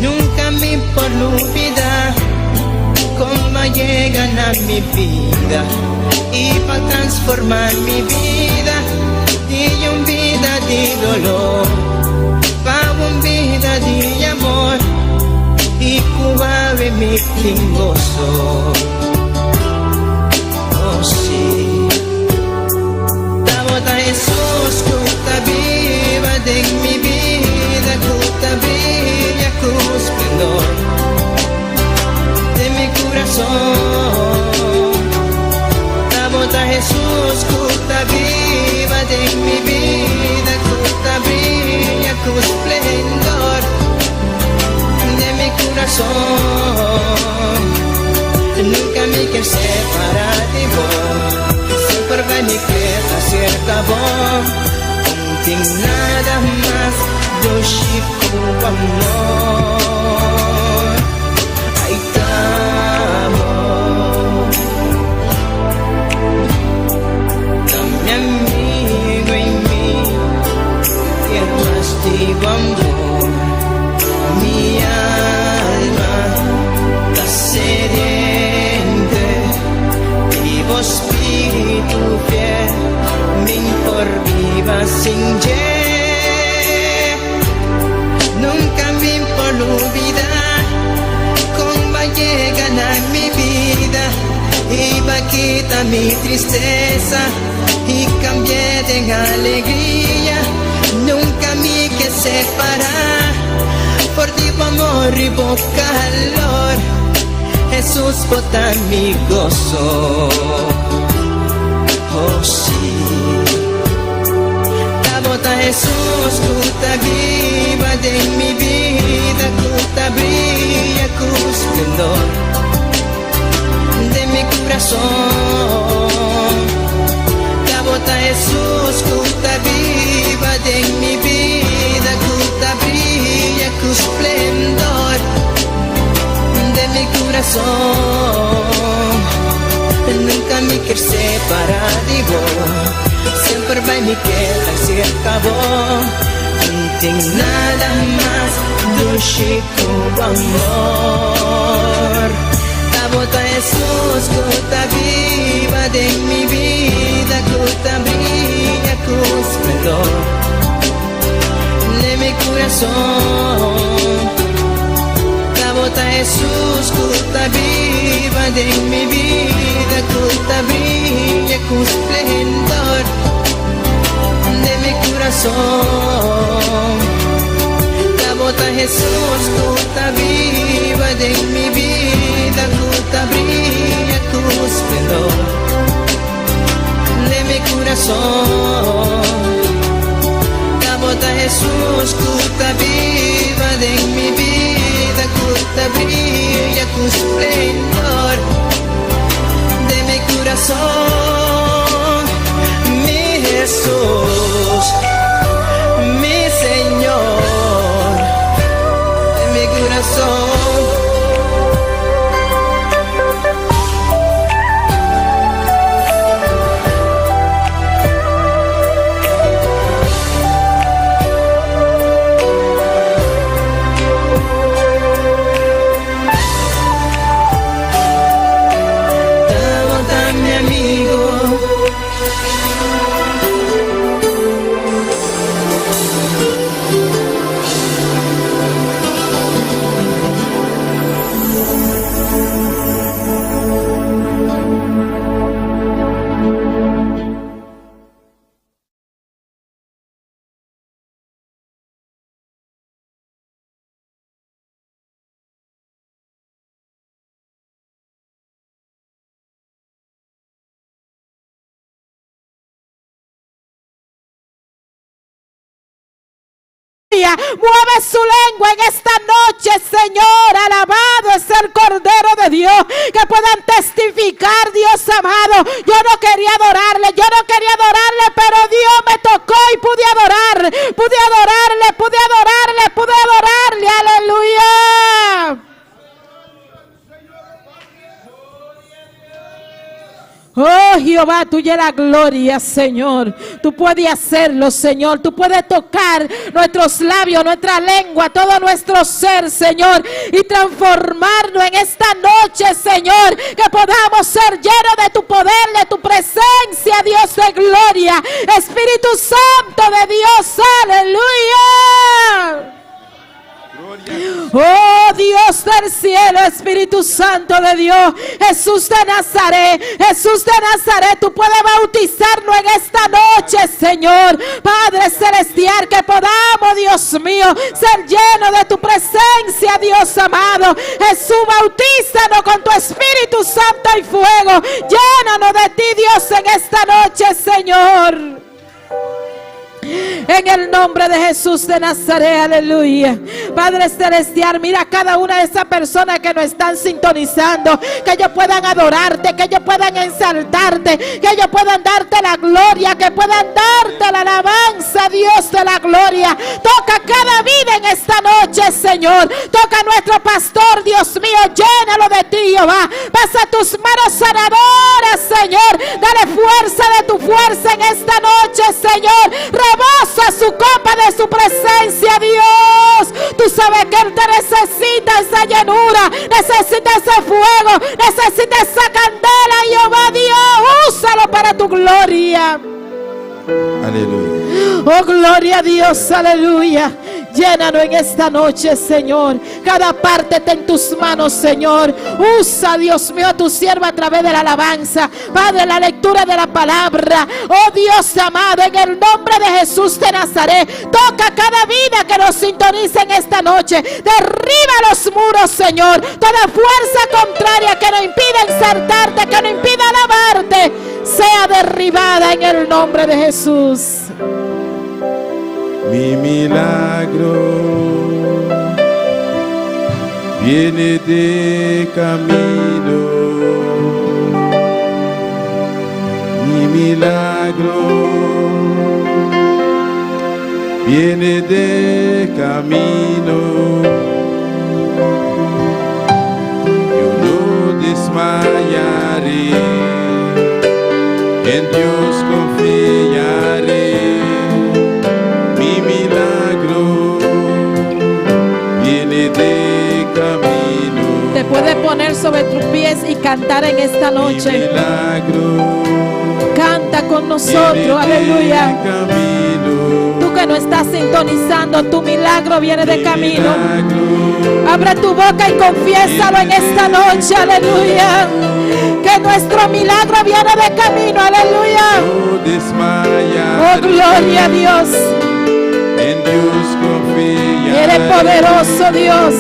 Nunca me por olvidar cómo llegan a mi vida y para transformar mi vida de una vida de dolor para una vida de amor y cuave mi gozo. Oh sí, Tabota Jesús, cuta viva de mi vida, cuta brilla con esplendor de mi corazón. Tabota Jesús, cuta viva de mi vida, cuta brilla con esplendor de mi corazón. Nunca me quiero separar de vos, siempre vai me querer cerca vos. Não tem nada mais do Chico amor. Aí estamos, meu amigo em mim, que mais digo amor, minha alma está serena. Espírito fiel, me por viva sin ye. Nunca me por olvidar cómo llegan a mi vida y va a quitar mi tristeza y cambié de alegría. Nunca me que separar por tu amor y por calor. Jesús bota mi gozo. Oh sí, Tabota Jesús, cuta viva de mi vida, cuta brilla con esplendor de mi corazón. Tabota Jesús, cuta viva de mi vida, cuta brilla con esplendor de mi corazón. Nunca me quiero separar de vos, siempre vai me querer cerca vos. Não tem nada mais do Chico amor. Tabota Jesús, cuta viva de mi vida, cuta brilla con esplendor de mi corazón. Tabota Jesús, cuta viva de mi vida, cuta brilla con esplendor de mi corazón. Tabota Jesús, cuta viva de mi vida, cuta brilla con esplendor de mi corazón. Tabota Jesús, cuta viva de mi vida, cuta brilla con esplendor de mi corazón. Mi Jesús, mi Señor, de mi corazón. Mueve su lengua en esta noche, Señor. Alabado es el Cordero de Dios. Que puedan testificar, Dios amado. Yo no quería adorarle, pero Dios me tocó y pude adorarle. Aleluya. Oh Jehová, tuya es la gloria, Señor. Tú puedes hacerlo, Señor. Tú puedes tocar nuestros labios, nuestra lengua, todo nuestro ser, Señor, y transformarnos en esta noche, Señor, que podamos ser llenos de tu poder, de tu presencia, Dios de gloria, Espíritu Santo de Dios, aleluya. Oh Dios del cielo, Espíritu Santo de Dios, Jesús de Nazaret, tú puedes bautizarnos en esta noche, Señor, Padre celestial, que podamos, Dios mío, ser llenos de tu presencia, Dios amado. Jesús, bautízanos con tu Espíritu Santo y fuego, llénanos de ti, Dios, en esta noche, Señor. En el nombre de Jesús de Nazaret, aleluya. Padre celestial, mira a cada una de esas personas que nos están sintonizando, que ellos puedan adorarte, que ellos puedan exaltarte, que ellos puedan darte la gloria, que puedan darte la alabanza, Dios de la gloria. Toca cada vida en esta noche, Señor. Toca a nuestro pastor, Dios mío, llénalo de ti, Jehová. Pasa tus manos sanadoras, Señor. Dale fuerza de tu fuerza en esta noche, Señor. Rebosa su copa de su presencia, Dios. Tú sabes que Él te necesita esa llenura, necesita ese fuego, necesita esa candela, Jehová Dios. Úsalo para tu gloria. Aleluya. Oh, gloria a Dios, aleluya. Llénanos en esta noche, Señor. Cada parte está en tus manos, Señor. Usa, Dios mío, a tu sierva a través de la alabanza, Padre, la lectura de la palabra. Oh Dios amado, en el nombre de Jesús de Nazaret, toca cada vida que nos sintoniza en esta noche. Derriba los muros, Señor. Toda fuerza contraria que nos impida exaltarte, que nos impida alabarte, sea derribada en el nombre de Jesús. Mi milagro viene de camino. Mi milagro viene de camino. Yo no desmayaré, en Dios confiaré. Mi milagro viene de camino. Te puedes poner sobre tus pies y cantar en esta noche. Mi milagro canta con nosotros, aleluya. Tú que no estás sintonizando, tu milagro viene de camino. Abre tu boca y confiésalo en esta noche, aleluya. Que nuestro milagro viene de camino, aleluya. Oh, gloria a Dios. En Dios confiaré. Eres poderoso, Dios.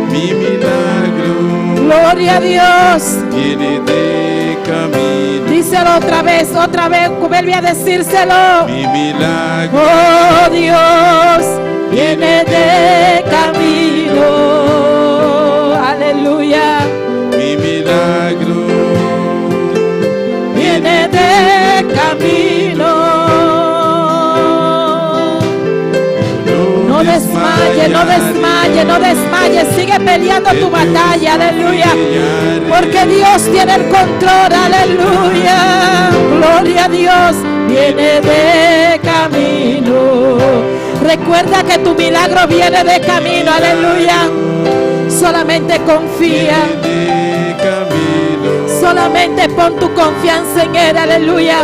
Mi milagro, gloria a Dios, viene de camino. Díselo otra vez, vuelve a decírselo. Mi milagro, oh Dios, viene de camino. Aleluya. Mi milagro, viene de camino. No desmayes, no desmayes, no desmayes. Sigue peleando tu batalla, aleluya. Porque Dios tiene el control, aleluya. Gloria a Dios, viene de camino. Recuerda que tu milagro viene de camino, aleluya. Solamente confía. Solamente pon tu confianza en Él, aleluya.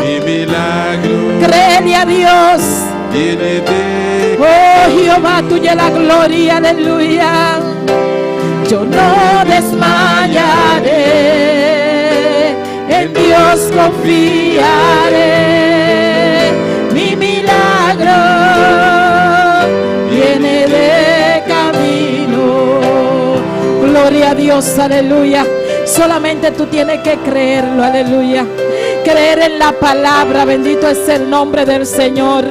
Créele a Dios. Oh Jehová, tuya la gloria, aleluya. Yo no desmayaré, en Dios confiaré. Mi milagro viene de camino. Gloria a Dios, aleluya. Solamente tú tienes que creerlo, aleluya. Creer en la palabra, bendito es el nombre del Señor.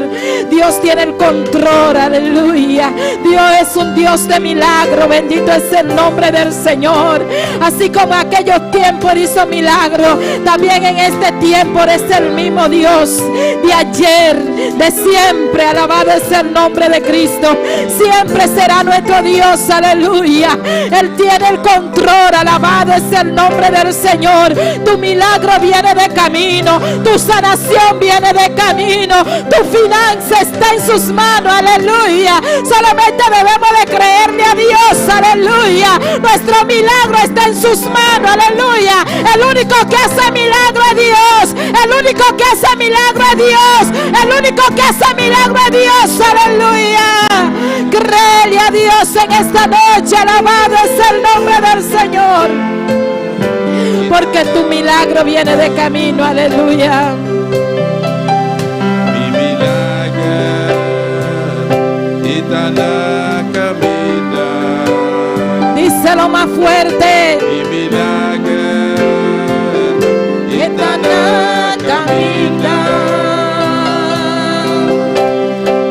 Dios tiene el control, aleluya. Dios es un Dios de milagro, bendito es el nombre del Señor. Así como en aquellos tiempos hizo milagro, también en este tiempo es el mismo Dios de ayer, de siempre. Alabado es el nombre de Cristo. Siempre será nuestro Dios, aleluya. Él tiene el control, alabado es el nombre del Señor. Tu milagro viene de camino. camino, tu sanación viene de camino, tu finanza está en sus manos, aleluya. Solamente debemos de creerle a Dios, aleluya. Nuestro milagro está en sus manos, aleluya. El único que hace milagro es Dios, el único que hace milagro es Dios, el único que hace milagro es Dios, aleluya. Créele a Dios en esta noche, alabado es el nombre del Señor, porque tu milagro viene de camino, aleluya. Mi milagro está na caminho. Díselo más fuerte. Mi milagro Está na caminho.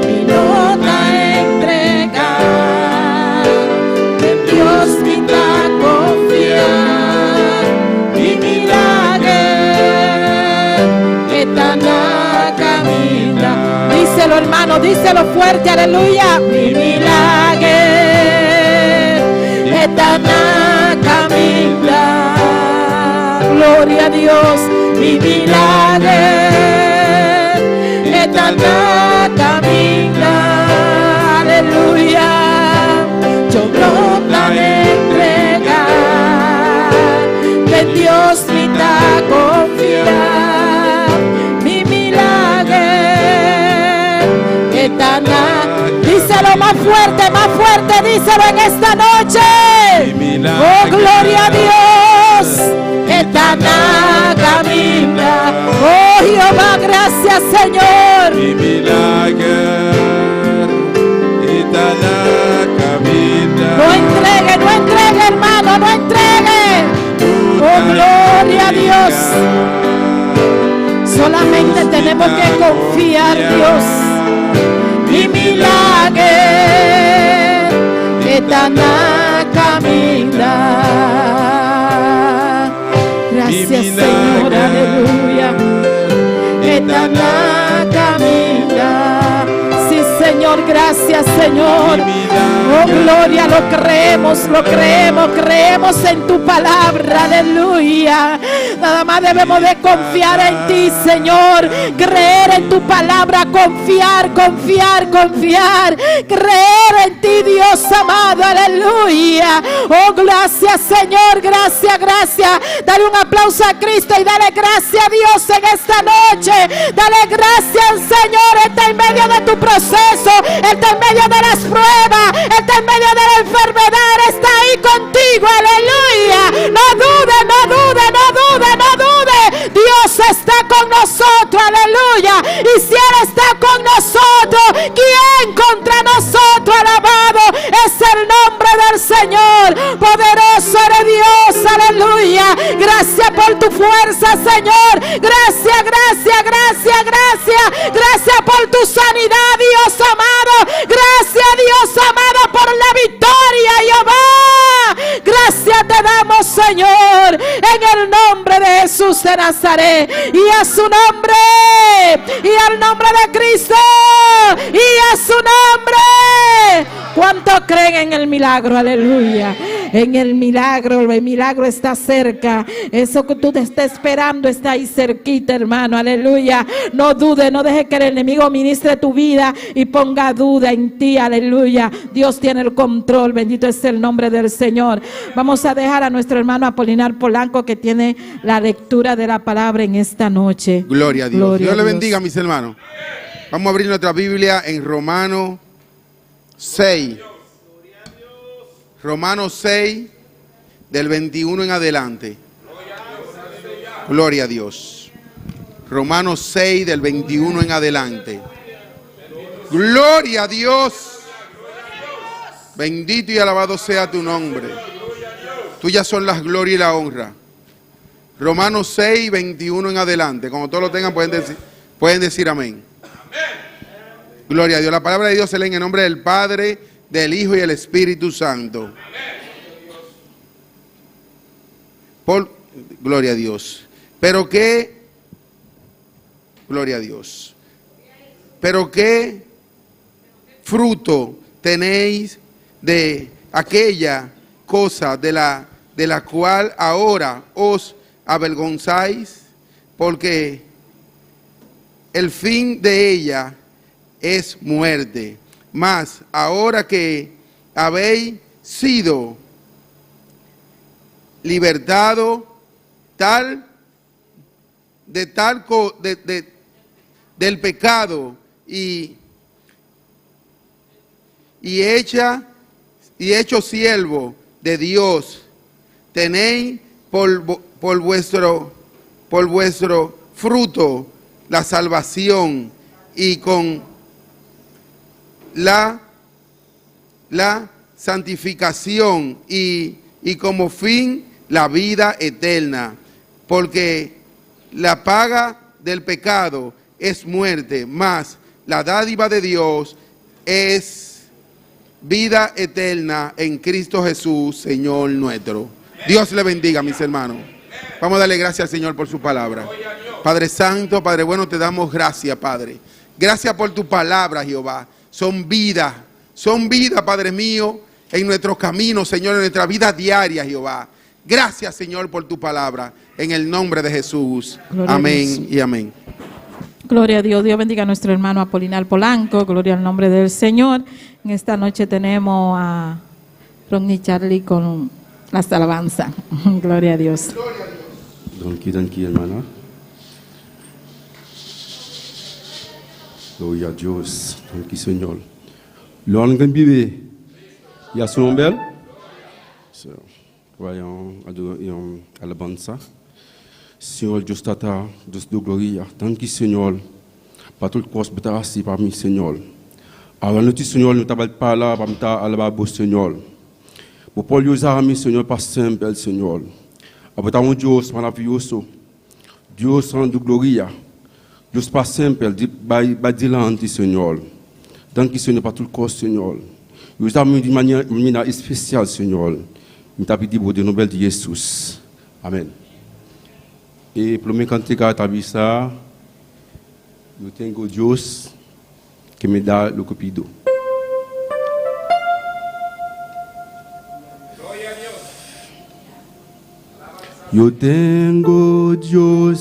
Mi nota entregar, en Dios me da confiar. Mi milagro está na caminho. Díselo, hermano, díselo fuerte, aleluya. Mi milagro está na caminho. Gloria a Dios, mi milagro está na caminho. Aleluya. Yo no te entregar, que Dios me da confiar. Mi milagro está na. Díselo más fuerte, díselo en esta noche. Mi milagro. Oh, gloria a Dios. Está na caminho. Oh, Jehová, gracias, Señor. Mi milagro está na caminho. No entregue, hermano, no entregue. Oh, gloria a Dios. Solamente tenemos que confiar, Dios. Mi milagro está na caminho. Gracias, Señor, aleluya. Está na caminho. Sí, Señor, gracias, Señor. Oh, gloria, lo creemos en tu palabra, aleluya. Nada más debemos de confiar en ti, Señor. Creer en tu palabra, confiar. Creer en ti, Dios amado, aleluya. Oh, gracias, Señor, gracias. Dale un aplauso a Cristo y dale gracias a Dios en esta noche. Dale gracias, Señor. Está en medio de tu proceso, está en medio de las pruebas, está en medio de la enfermedad, está ahí contigo, aleluya. No dude. Dios está con nosotros, aleluya. Y si Él está con nosotros, ¿quién contra nosotros? Alabado es el nombre del Señor. Poderoso eres Dios, aleluya. Gracias por tu fuerza, Señor. Gracias por tu sanidad, Dios amado. Gracias, Dios amado, por la victoria, Jehová. Gracias te damos, Señor, en el nombre de Jesús de Nazaret, y a su nombre, y al nombre de Cristo, y a su nombre. ¿Cuántos creen en el milagro? Aleluya. En el milagro está cerca. Eso que tú te estás esperando está ahí cerquita, hermano, aleluya. No dude, no deje que el enemigo ministre tu vida y ponga duda en ti, aleluya. Dios tiene el control, bendito es el nombre del Señor. Vamos a dejar a nuestro hermano Apolinar Polanco, que tiene la lectura de la palabra en esta noche. Gloria a Dios. Gloria Dios a le Dios. bendiga, mis hermanos. Vamos a abrir nuestra Biblia en Romanos 6. Romanos 6, del 21 en adelante. Gloria a Dios. Romanos 6, del 21 en adelante. Gloria a Dios. Bendito y alabado sea tu nombre. Tuyas son las glorias y la honra. Romanos 6, 21 en adelante. Como todos lo tengan, pueden decir amén. Gloria a Dios. La palabra de Dios se lee en el nombre del Padre, del Hijo y del Espíritu Santo. Gloria a Dios. Pero qué, gloria a Dios. Pero qué fruto tenéis de aquella cosa de la cual ahora os avergonzáis. porque el fin de ella es muerte. Mas ahora que habéis sido libertado del pecado y hecho siervo de Dios, tenéis por vuestro fruto la salvación y con la santificación y como fin la vida eterna, porque la paga del pecado es muerte, mas la dádiva de Dios es vida eterna en Cristo Jesús, Señor nuestro. Dios le bendiga, mis hermanos. Vamos a darle gracias al Señor por su palabra. Padre Santo, Padre bueno, te damos gracias, Padre. Gracias por tu palabra, Jehová. Son vida, Padre mío, en nuestros caminos, Señor, en nuestra vida diaria, Jehová. Gracias, Señor, por tu palabra. En el nombre de Jesús. Gloria Amén y amén. Gloria a Dios. Dios bendiga a nuestro hermano Apolinar Polanco. Gloria al nombre del Señor. En esta noche tenemos a Ronnie Charlie con las alabanzas. Gloria a Dios. Tranqui, hermana. Gloria a Dios. Tranqui, Señor. L'on can vive. Il y a son bel. Voyons à la bande ça. Senhor, Deus tata, Deus do gloria. Tranqui, Senhor. Para tout cos betarasi para mim, Senhor. Alors nous, Senhor, nous t'avons pas là para m'ta alababo, Senhor. Pour Paul usar mim, Senhor, para sempre, Senhor. Abota um Deus maravilhoso. Deus do gloria. Deus para sempre, vai dilante, Senhor. Tranqui, Senhor, para tout cos, Senhor. Usar mim de maneira especial, Senhor. Me tá pedindo de nome de Jesus. Amém. E pelo menos quando chegar a vista, eu tenho Deus que me dá o que pido. Eu tenho Deus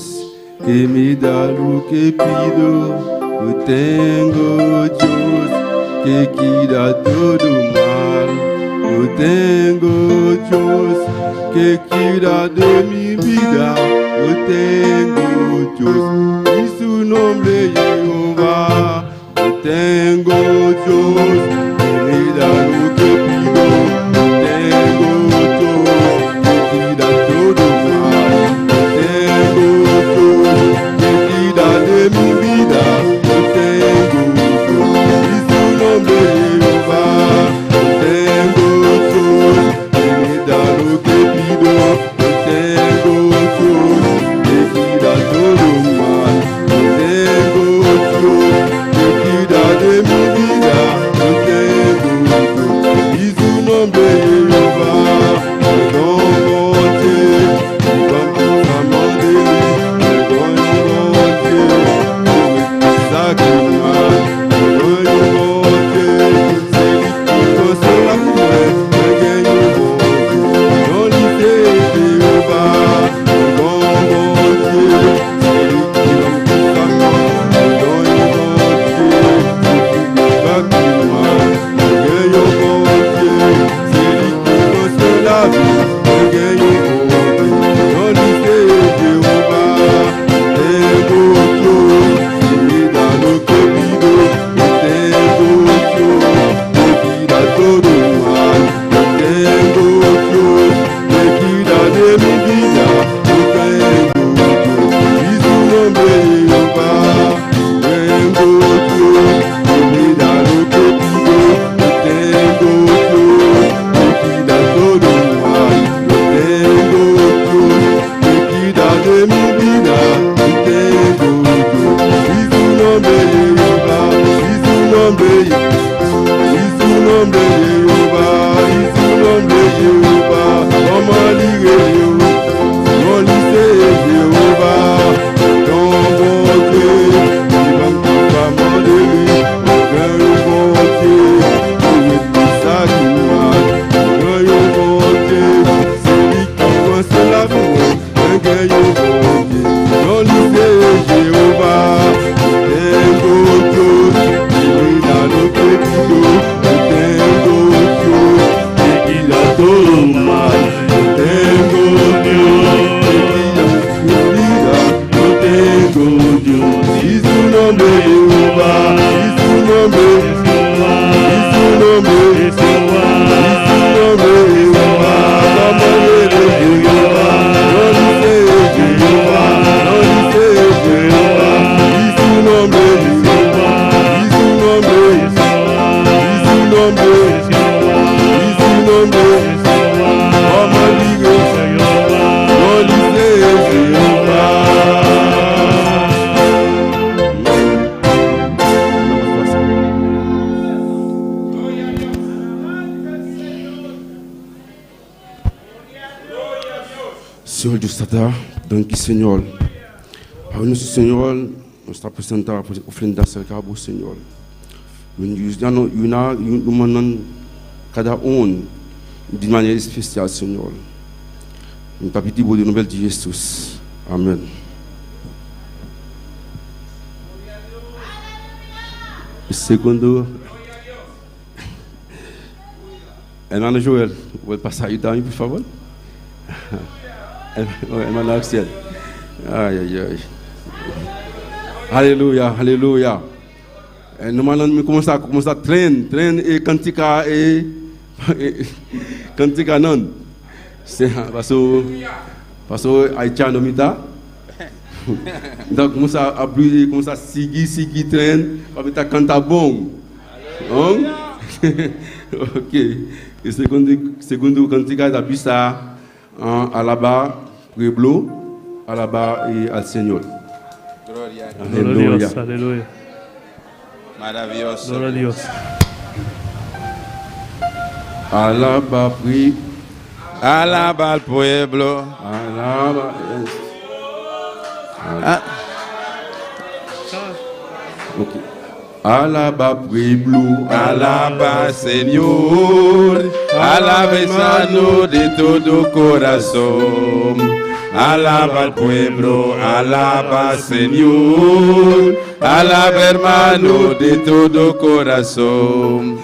que me dá o que pido. Eu tenho Deus que quita todo mal. Eu tenho Deus que quita de minha vida. Eu tenho Deus, e seu nome é Jeová. Eu tenho Deus que me dá o que pido. Eu tenho Deus que quita todo mal. Eu tenho Deus que quita de minha vida. Eu tenho Deus, e seu nome é Jeová. Eu tenho Deus que me dá o que pido. Eu tenho Deus que quita todo mal. Eu tenho Deus que quita de minha vida. Eu tenho Deus, e seu nome é Jeová. Eu não vou ter, vamos amar dele. Eu não vou ter, vou sacrificar. Eu não vou ter, se ele consola mulher, ninguém não vou ter. Não lhe sei Jeová. Eu não vou ter, se ele consola mulher, eu não vou ter, sacrificar. Ninguém eu vou ter, se ele consola mulher, ninguém eu vou ter. Não lhe sei Jeová. Tenho Deus que me dá o que pido. Eu tenho Deus que tira todo mal. Eu tenho Deus que tira de minha vida. Eu tenho Deus, e seu nome é Jeová. Tenho Deus que me dá o que pido. Eu tenho Deus que tira todo mal. Senhor Deus está dando Senhor. Ao nosso Senhor, nós está apresentando a ofrenda cerca do Senhor. Cada de maneira especial, Senhor. Em papiti do nome de Jesus. Amém. O segundo, Hermano Joel, pode passar aí também, por favor? Hermano Axel. Ai, ai, ai. Aleluia, aleluia. Normalmente começa a treinar e canticar canticar não. Passou haitiano mita. Então começa a abrir, começa a seguir treino para cantar bom. Ok. E segundo cantiga da pista alaba pueblo, alaba e al Senhor. Gloria. Aleluia. Dios, aleluya. Maravilloso. Gloria a Dios. Alaba pri, Alaba al pueblo. alaba. Ok. Alaba pueblo, Alaba, Señor, alaba hermano de todo corazón. Alaba al pueblo, alaba, Señor, alaba hermano de todo corazón.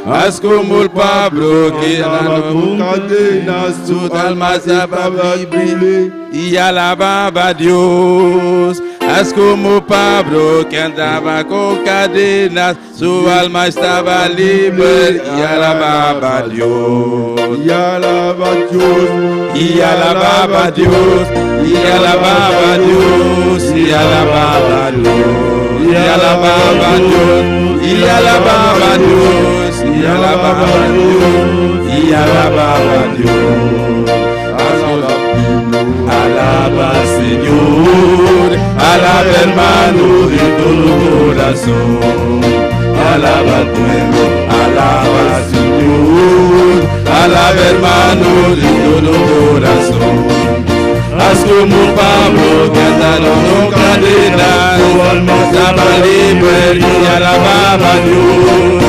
Haz como el Pablo que con cadenas su alma estaba libre y alababa a Dios. Haz como Pablo que andaba con cadenas, su alma estaba libre y alababa a Dios. y alaba Dios, Y alababa a Dios, y alababa a Dios, y alababa a Dios, y alababa a Dios, y alababa a Dios, y alababa a Dios, y alababa a Dios. Alaba, Señor, alaba hermano de todo corazón. Alaba al pueblo, alaba Señor, alaba hermano de todo corazón. Haz como Pablo que andaba con cadenas, su alma estaba libre y alababa a Dios.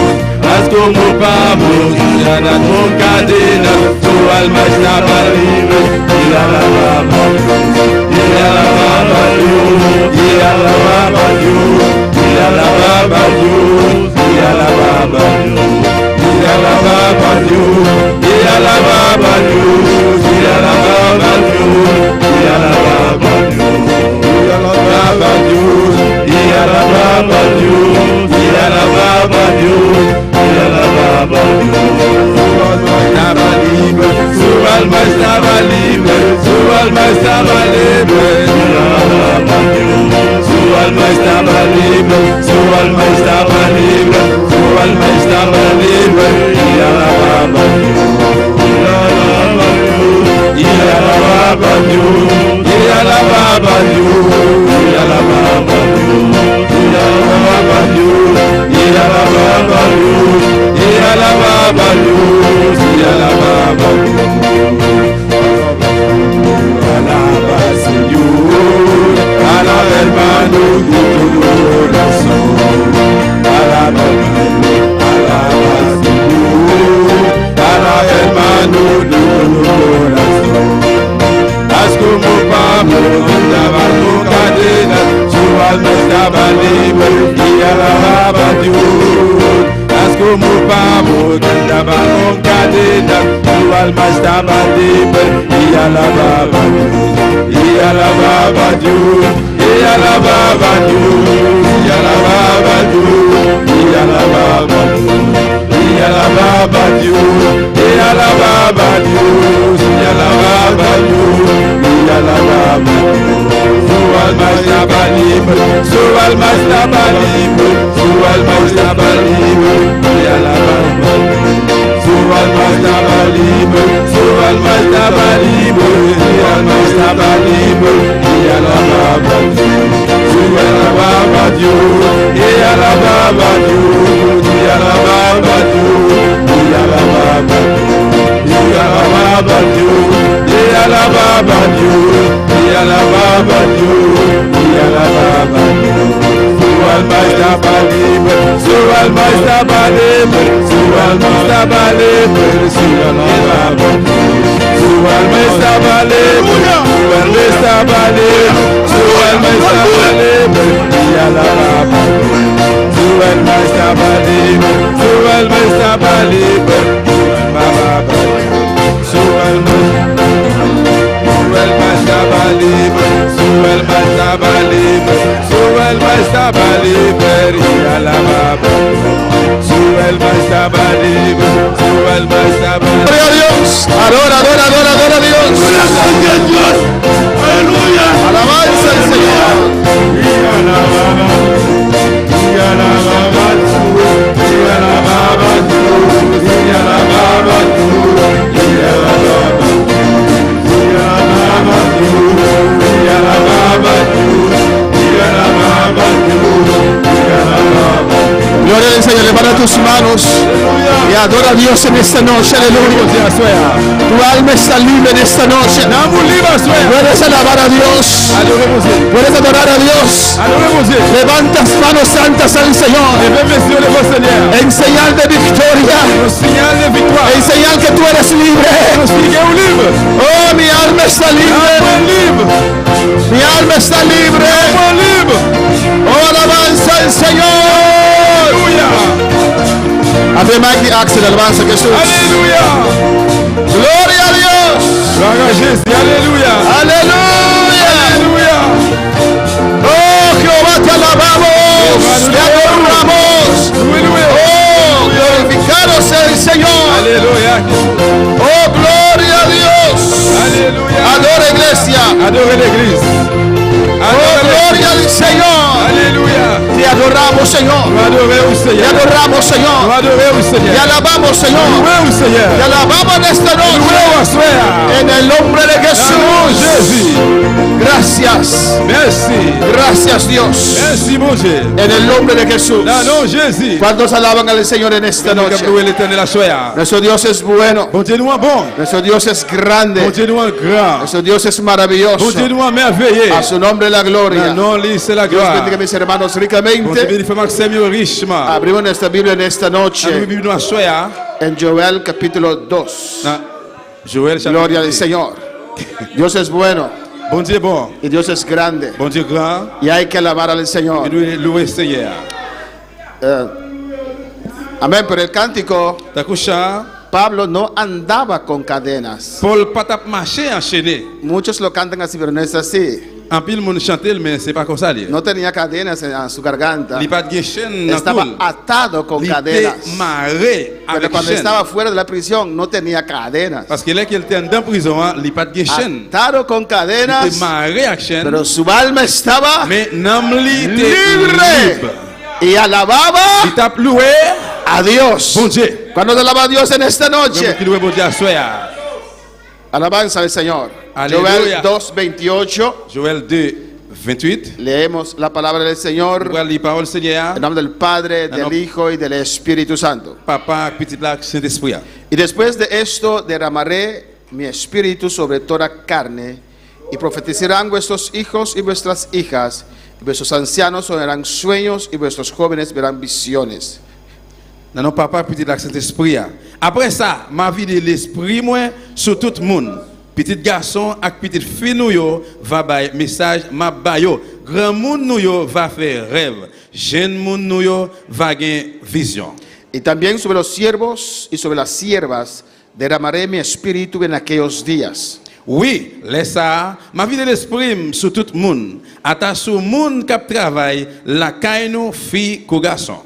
Haz como Pablo que andaba con cadenas, su alma estaba libre y alababa a Dios. Y alababa a Dios, y alababa a Dios, y alababa a Dios, y alababa a Dios. Y alababa a Dios, y alababa a Dios, y alababa a Dios, y alababa a Dios, y alababa a Dios, y alababa a Dios, y alababa a Dios, y alababa a Dios. Su alma estaba libre, su alma estaba libre, su alma estaba libre, y alababa a Dios. Su alma estaba libre, su alma estaba libre, su alma estaba libre, y alababa a Dios. Y alababa a Dios, y alababa a Dios, y alababa a Dios, y alababa a Dios, y alababa a Dios, y alababa a Dios, y alababa a Dios. Alaba Señor, alaba hermano de todo corazón. Alaba Señor, alaba hermano de todo corazón. Haz como Pablo que andaba con cadenas, su alma estaba libre y alababa a Dios. Haz como Pablo que andaba con cadenas, su alma estaba libre y alababa a Dios. Y alababa a Dios, y alababa a Dios, y alababa a Dios, y alababa a Dios, y alababa a Dios, y alababa a Dios, y alababa a Dios, y alababa a Dios. Su alma estaba libre, su alma estaba libre, su alma estaba libre, y alababa a Dios. Su alma estaba libre, su alma estaba libre, su alma estaba libre, y alababa a Dios. Su alababa a Dios, y alababa a Dios, y alababa a Dios, y alababa a Dios, y alababa a Dios, y alababa a Dios. Yalababadu, Yalababadu. Sual Mastabalibe, Sual Mastabalibe, Sual Mastabalibe, Yalababadu. Sual Mastabalibe, Sual Mastabalibe, Sual Mastabalibe, Yalababadu. Sual Mastabalibe, Sual Mastabalibe, Yalababadu. Sual Mastabalibe, Sual Mastabalibe, Sual Mastabalibe, Yalababadu. Sual Mastabalibe, Sual Mastabalibe. Gloria a Dios. Adora, adora, adora, adora a Dios. Aleluya. Alabanza al Señor. Gloria al Señor. Levanta tus manos y adora a Dios en esta noche. Aleluya. Tu alma está libre en esta noche. Puedes alabar a Dios. Puedes adorar a Dios. Levanta las manos santas al Señor. En señal de victoria. En señal que tú eres libre. Oh, mi alma está libre. Mi alma está libre. Oh, alabanza al Señor. Abre Mike y Axel, alabanza a Jesús. Aleluya. Gloria a Dios. Aleluya. Aleluya. Oh, Jehová, te alabamos. Te adoramos. Oh, glorificado sea el Señor. Aleluya. Oh, gloria a Dios. Aleluya. Adora, iglesia. Adore l'église. Oh, gloria al Señor. Alléluia. Te adoramos, Señor. Nous adorons Te Seigneur. adoramos, Nous Señor. adorons Te Seigneur. alabamos, Nous Señor. louons Seigneur. Te alabamos en esta Nous noche. louons Seigneur. En el nombre de Dans le nom de Jesús. Jésus. Gracias. Merci. Gracias, Dios. Merci mon Dieu. En el nombre de Jesús. Dans le nom de Jésus. ¿Cuántos alaban al Señor en esta Nous noche? louons l'Éternel à soya. Nuestro Dios es bueno. Bon Dieu nous est bon. Nuestro Dios es Bon grande. Dieu nous est grand. Nuestro Dios es Bon maravilloso. Dieu nous est merveilleux. A su nombre la Dans le gloria. nom de lui, c'est la Dios gloire. bendiga a mis hermanos Bon Dieu ricamente. bénisse Maxime richement. Abrimos nuestra Biblia en esta Nous noche vivons à soya. en Joel capítulo 2. Joël Gloria al chapitre. Señor. Dios es bueno Bon Dieu bon. y Dios es grande. Bon Dieu grand. Y hay que alabar al Et Señor. nous louons Seigneur. Amén. Pero el cántico, T'as couché. Pablo no andaba con cadenas. Paul pas tap marché enchaîné. Muchos lo cantan así, pero no es así. En pile monde chantait mais c'est pas comme ça. No tenía cadenas en su garganta. Il pas de chaîne dans Estaba tout. atado con Il cadenas. était marré Pero avec cuando chaîne. estaba fuera de la prisión no tenía cadenas. Parce que là qu'il était dans prison, il pas de chaîne. Atado con Il cadenas, était marré avec chaîne. pero su alma estaba Mais Namli était libre libre. y alababa Il t'a loué a Dios. bon Dieu. Cuando te alaba a Dios en esta noche, Même qui loué bon Dieu à soya. alabanza al Señor. Aleluya. Joel 2:28. Joël 2, 28. Leemos la palabra del Señor Nous allons lire parole Seigneur. en nombre del Padre, del Amén. Hijo y del Espíritu Santo. Papa, petit lac, Saint-Esprit. Y después de esto derramaré mi espíritu sobre toda carne, y profetizarán vuestros hijos y vuestras hijas, y vuestros ancianos soñarán sueños, y vuestros jóvenes verán visiones. Non, non, papa, petit lac, Saint-Esprit. Après ça, ma vie de l'esprit, moi, sur tout le monde. Petit garçon et petite fille, nous, yo, va bailler message, ma bayo. Grand monde, nous, yo, va faire rêve. Jeune monde, nous, yo, va gagner vision. Y también sobre los siervos y sobre las siervas derramaré mi espíritu en aquellos días. Oui, laisse ça. Ma vie de l'esprit sur tout le monde. Atta sur le monde qui travaille, la caille, fille, ou garçon.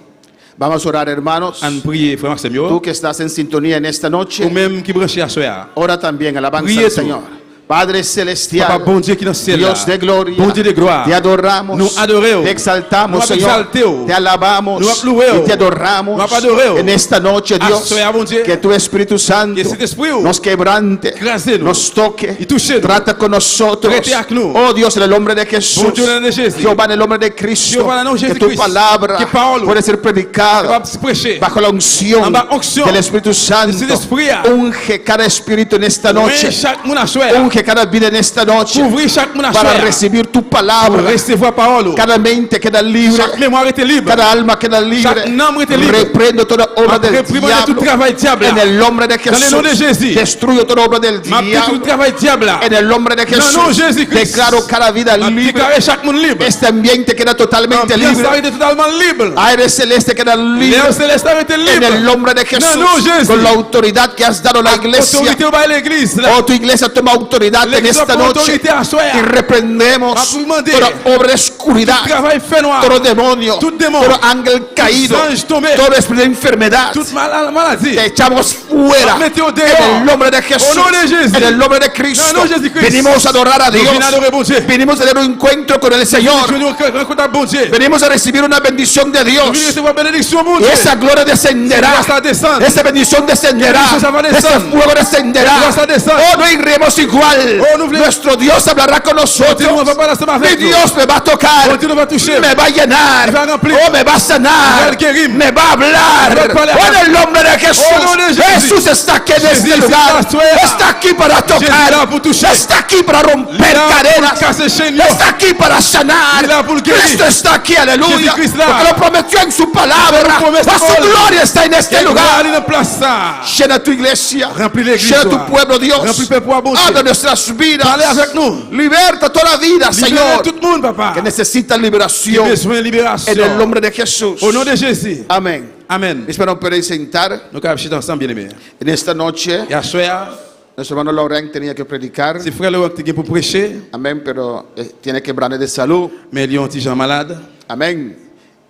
Vamos a orar, hermanos. On prie, frère Maxime, Tú que estás en sintonía en esta ou noche, même qui branche à soya. ora también, alabanza Priez al tú. Señor. Padre celestial, Papa, bon Dieu qui est dans le ciel. Dios de gloria, Bon Dieu de gloire. te adoramos, Nous adoremos. te exaltamos, Nous Señor, exaltemos. te alabamos Nous louons. y te adoramos Nous adoremos. en esta noche, Dios, Soy a bon Dieu. que tu Espíritu Santo Que cet esprit nos quebrante, Écrasez-nous. nos toque, Y touchez-nous. trata con nosotros. Traite avec nous. Oh Dios, en el nombre de Jesús, Bon Dieu, en el nombre de Jésus. Jehová, en el nombre de Cristo, Jehová, en el nombre de que tu Jesucristo. palabra Que parole. puede ser predicada Va se prêcher. bajo la unción En bas onction del Espíritu Santo. de cet esprit. Unge cada espíritu en esta Mais noche. chaque monde a soya. Unge que cada vida en esta noche Couvrir chaque monde à para soir. recibir tu Pour palabra. recevoir parole. Cada mente queda libre, Chaque mémoire était libre. cada alma queda libre. Chaque âme était libre. Reprendo toda obra del Reprimande tout diablo travail diable. en el nombre de Dans le nom de Jesús. Jésus. Destruyo toda obra del M'a pris tout diablo travail diable. en el nombre de Dans le nom de Jesús. Jésus-Christ. Declaro cada vida M'a libre. déclaré chaque monde libre. Este ambiente queda totalmente L'ambiance libre. a été totalement libre. Aire celeste queda libre L'air céleste a été en libre. el nombre de Jesús. No, Jesús. Con la autoridad que has dado a la iglesia. Autorité au l'église. Oh, tu iglesia toma autoridad en L'église esta prend noche autorité à soir. y reprendemos Reprimandez. toda obra de oscuridad, Travail fait noir. todo demonio, Tout démon. todo ángel caído, ange tombé. todo espíritu de enfermedad. Toute maladie. Te echamos fuera Mettez au en dehors. el nombre de Jesús, Au nom de Jésus. en el nombre de Cristo. Dans le nom de Jésus-Christ. Venimos a adorar a Nous Dios, venons adorer bon Dieu. venimos a tener un encuentro con el Nous Señor, venons rencontrer bon Dieu. venimos a recibir una bendición de Nous venons Dios. recevoir bénédiction bon Y Dieu. esa gloria descenderá, Grâce à descendre. esa bendición descenderá, Esa va a ese descender. fuego descenderá. Grâce à descendre. Oh, no iremos igual. Oh, nous voulons- Nuestro Dios hablará con nosotros. Dieu ne va pas rester Mi avec nous. Dios me va a tocar, Oh, Dieu nous va toucher. me va a llenar, Il va remplir. oh, me va a sanar, Il va guérir. me va a hablar. Il va parler. Oh, en el nombre de Jesús. Oh, nom de Jésus. Jesús está aquí en Jésus este está lugar. afuera. Está aquí para Jésus est là tocar. pour toucher. Está aquí para romper Là, cadenas. pour casser chaînes. Está aquí para sanar. Il est là pour le guérir. Cristo está aquí, aleluya. Jésus-Christ là. Porque lo prometió en su palabra. Lo prometió. Oh, su gloria está en este Quelle lugar. gloire in place ça. Llena tu iglesia, Remplis l'église, llena tu toi. pueblo, Dios. Remplis le peuple, bon Dieu. Habla nuestras vidas. Parlez avec nous. Liberta toda vida, Libérez Señor, tout le monde, papa. que necesita Qui liberación besoin de libération. en el nombre de Jesús. Au nom de Jésus. Amén. Amen. Mis hermanos, pueden sentar. Nous allons chiter ensemble, bien-aimés. En esta noche, Et à soir, nuestro hermano Laurent tenía que predicar. c'est frère Laurent qui est pour prêcher, Amén, pero tiene que brander de salud. mais il y a un petit Jean malade. Amén.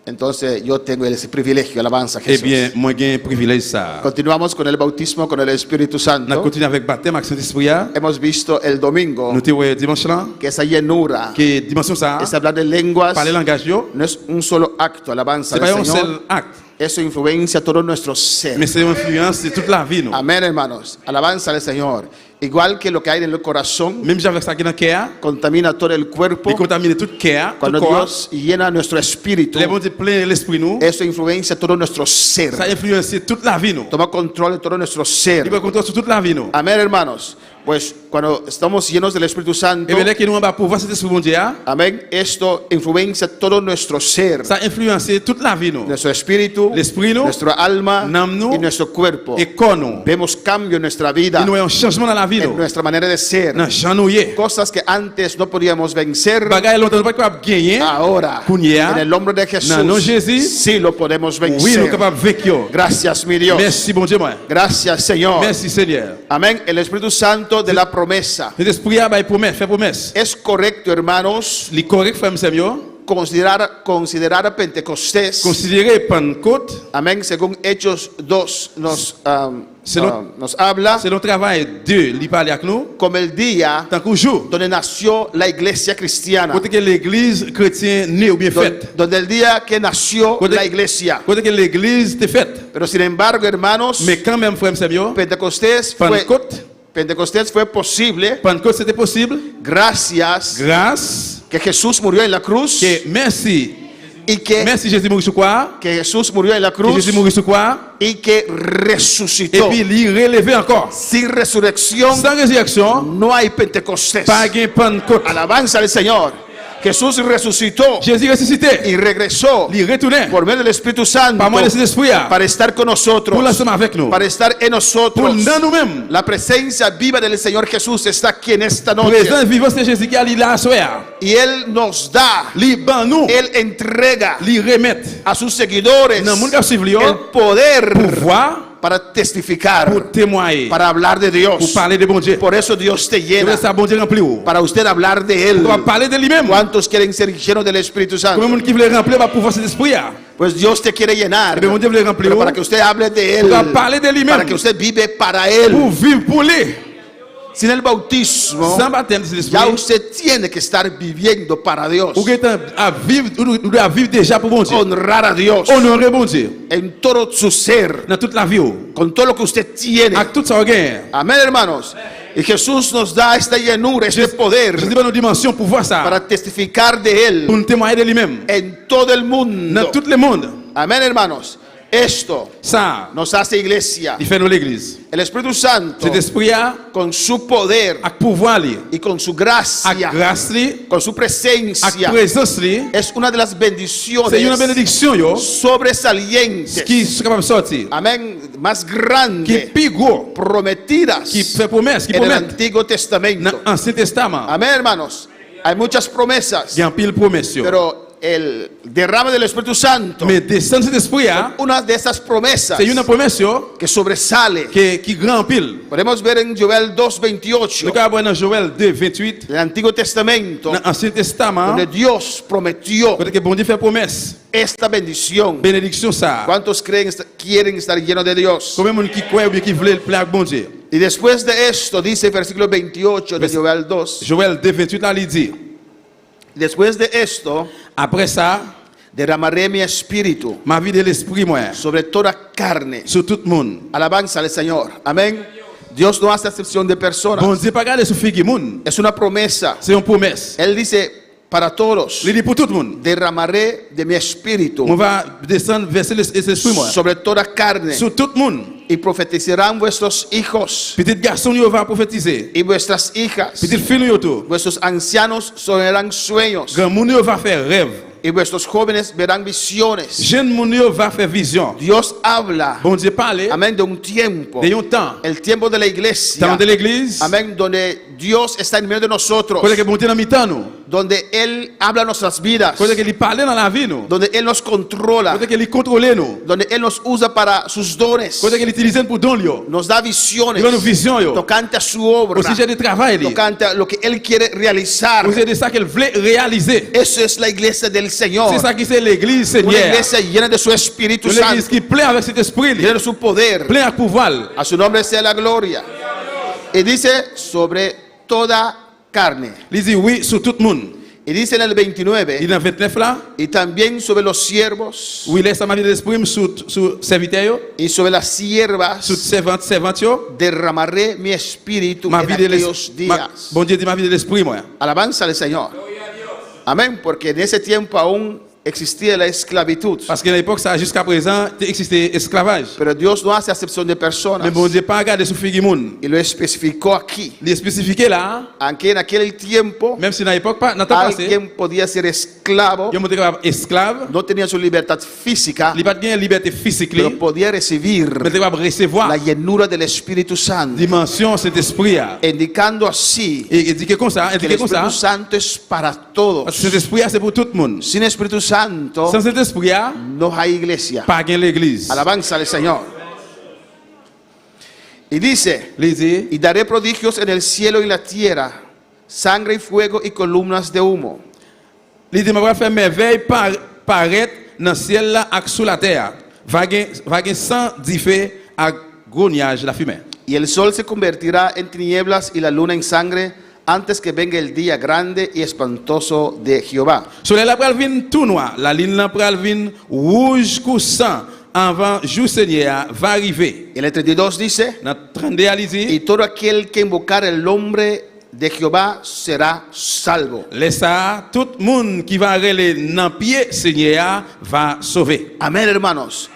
Entonces yo tengo ese privilegio, alabanza a Eh Jesús. bien, moi, j'ai un privilège ça. Continuamos con el bautismo con el Espíritu On Santo. continue avec baptême, avec Saint-Esprit. Hemos visto el domingo Nous avons dimanche là, que esa llenura, qui est dimension ça, es hablar de lenguas, parler langage, yo. no es un solo acto, alabanza C'est al pas un Señor. seul acte, Eso influencia todo nuestro ser. mais c'est une influence de toute la vie. Nous. Amén, hermanos. Alabanza al Señor. Igual que lo que hay en el corazón, Même si avec ça qui est dans le cœur, contamina todo el cuerpo. puis contamine tout le cœur, tout Cuando le corps. Dios llena nuestro espíritu, Les bons Dieu plein l'esprit nous, eso influencia todo nuestro ser. ça influence toute la vie nous. Toma control de todo nuestro ser. Il va contrôler sur toute la vie nous. Amén, hermanos. Pues cuando estamos llenos del Espíritu Santo, Et bien, que nous avons pouvoir cet esprit bon Dieu, amén, esto influencia todo nuestro ser, ça influence toute la vie nous. nuestro espíritu, L'esprit nous, nuestra alma nam nous, y nuestro cuerpo. et corps nous. Vemos cambio en nuestra vida, Il nous a un changement dans la vie en nous. nuestra manera de ser. Dans Jean nous y est. Cosas que antes no podíamos vencer, Bagaille longtemps nous pas capable de gagner. ahora, Kounia, en el nombre de Jesús, dans le nom de Jésus, sí lo podemos Oui, nous vencer. sommes capables de vaincre. Gracias, mi Dios. Merci bon Dieu moi. Gracias, Señor. Merci Seigneur. Amén. El Espíritu Santo de la promesa. Cet esprit a bail promesse, fait promesse. Es correcto, hermanos, Les correct frère Samuel, considerar Pentecostés. considérer Pentecôte, Amén. Según Hechos 2 Selon- nos habla c'est le travail de lui parler avec nous, como el día tant qu'au jour. donde nació la iglesia cristiana. Côté que l'église chrétienne née ou bien faite. Donde el día que nació Côté- la iglesia. Côté que l'église était faite. Pero sin embargo, hermanos, Mais quand même frère Samuel, Pentecostés fue posible Pentecôte c'était possible gracias grâce que Jesús murió en la cruz que merci y que Jésus mourit sur croix, que Jesús murió en la que cruz Jésus mourit sur croix y que et resucitó. puis il relevé encore. Sin resurrección Sans résurrection, no hay Pentecostés. pas gain Pentecôte. Alabanza al Señor. Jesús resucitó Jésus ressuscité, y regresó il retourné por medio del Espíritu Santo par moyen de Saint-Esprit para estar con nosotros, pour l'ensemble avec nous, para estar en pour nosotros. dans nous-mêmes. La presencia viva del Señor Jesús está aquí en esta noche Présent vivant c'est Jésus qui a li là soir. y Él nos da, Li ban nous, Él entrega li remet a sus seguidores dans monde qui suivent lui el poder pouvoir para testificar, pour témoigner, para hablar de pour Dios. parler de bon Dieu. Por eso Dios te Et llena, ça bon Dieu rempli ou. para usted hablar de Él. Pour parler de lui-même. ¿Cuántos quieren ser llenos del Espíritu Comme Santo? monde qui veut remplir va pouvoir cet esprit. Pues Dios te quiere llenar, Et bon Dieu veut remplir pero para que usted hable de Él, pour parler de para lui-même. que usted vive para Pour Él. vivre pour lui. Sin el bautismo, Sans baptême de ya l'esprit. usted tiene que estar viviendo para Dios, Ou que à vivre ou à vivre déjà pour bon Dieu. honrar a Dios Honorer bon Dieu en todo su ser, dans toute la vie. ou. con todo lo que usted tiene. Avec tout ça gain. Amén, hermanos. Y Jesús nos da esta llenura, este poder Jésus va nos dimensions pour voir ça. para testificar de Pour Él nous témoigner de lui-même. en todo el Dans mundo. tout le monde. Amén, hermanos. Esto Ça, nos hace iglesia. il fait nous l'église. El Espíritu Santo, Cet esprit a, con su poder avec pouvoir li, y con su avec gracia, grâce li, con su avec presencia, présence li, es una de las c'est une bendiciones bénédiction yo, sobresalientes. qui est capable de sortir, Amén. Más qui est grandes, plus gros, prometidas qui fait promesse, qui en el promet Antiguo dans Testamento. l'Ancien Testament. Amén, hermanos. Hay muchas promesas, Il y a un pile promesse yo. pero el derrame del Espíritu Santo, Mais descendre cet esprit a, una de esas promesas c'est une promesse yo, que sobresale. qui grand pile. Podemos ver en Joel Nous 2:28 avons voir dans Joël 2, 28, del Antiguo Testamento, dans l'Ancien Testament, donde Dios prometió quand que bon Dieu fait promesse, esta bendición. bénédiction ça. ¿Cuántos quieren estar llenos de Dios? Combien de monde qui croit ou bien qui veut le plaire bon Dieu? Y después de esto, dice el versículo 28 de Joel 2, Joël 2, 28 là, il dit, después de esto, après ça, derramaré mi espíritu ma vie de l'esprit moi, sobre toda carne. sur tout le monde. Alabanza al Señor. Amén. Dios no hace excepción de personas. Bon Dieu pas garder sur figue monde. Es una promesa. C'est une promesse. Él dice, para todos, Il dit pour tout le monde. derramaré de mi espíritu On va descendre verser l'esprit moi. sobre toda carne. Sur tout le monde. Y profetizarán vuestros hijos Petit garçon yo va prophétiser. y vuestras hijas. Petit fille yo tout. Vuestros ancianos soñarán sueños Grand monde yo va faire rêve. y vuestros jóvenes verán visiones. Jeune monde yo va faire vision. Dios habla, Bon Dieu parle amén, de un tiempo, de un temps. el tiempo de la iglesia, Temps de l'église. amén, donde Dios está en medio de nosotros, Quand que bon Dieu dans mi-temps nous. donde Él habla nuestras vidas, Quand que il parle dans la vie nous. donde Él nos controla, Quand que il contrôle nous. donde Él nos usa para sus dones, Quand que il utilise pour don yo. nos da visiones Il donne vision yo. tocante a su obra, Aussi j'ai de travail li. tocante a lo que Él quiere realizar. Aussi de ça qu'elle voulait réaliser. Eso es la iglesia del Señor, C'est ça qui c'est l'église una Seigneur. iglesia llena de su Espíritu Une église Santo, qui plein avec cet esprit, llena de su poder. plein à pouvoir. A su nombre sea la gloria. Y dice sobre toda carne. Il dit oui sur tout le monde. Y dice en el 29, Il est dans 29 là, y también sobre los siervos où il laisse sa vie de l'esprit sur serviteur, y sobre las sur siervas servant yo. derramaré mi espíritu Ma en vie de aquellos l'esprit. días. Bon Dieu dit ma vie de l'esprit moi. Alabanza al Señor. Amén, porque en ese tiempo aún existía la esclavitud. Parce qu'à l'époque ça jusqu'à présent existait esclavage. Pero Dios no hace acepción de personas. Mais bon Dieu pas regarder sur figue monde. Y lo especificó aquí. Il est spécifié là, Aunque en aquel tiempo même si dans l'époque pas dans temps passé, alguien podía ser esclavo, il monté capable esclave, no tenía su libertad física, il pas de liberté physique, pero mais podía recibir il capable recevoir la llenura del Espíritu Santo, dimension cet esprit là. indicando así Et dit que comme ça, que el indiqué comme ça, Espíritu Santo es para parce que todos. cet esprit là c'est pour tout le monde. Sin Espíritu Santo Sans cet esprit là, no hay iglesia. pas gain l'église. Alabanza al Señor. Y dice, Il dit, y daré prodigios en el cielo y la tierra, sangre y fuego y columnas de humo. il dit m'a va faire merveille paraître dans le ciel là et sous la terre. Va gain sang diffé à gros nuage la fumée. Y el sol se convertirá en tinieblas y la luna en sangre antes que venga el día grande y espantoso de Jehová. Soleil là pral vinn tout noir, la lune là pral vinn rouge comme sang avant jour Seigneur va arriver. Y el 32 dice, Dans 32 il dit, y todo aquel que invocar el nombre de Jehová será salvo. laisse ça tout le monde qui va aller dans pied Seigneur va sauver. Amén, hermanos.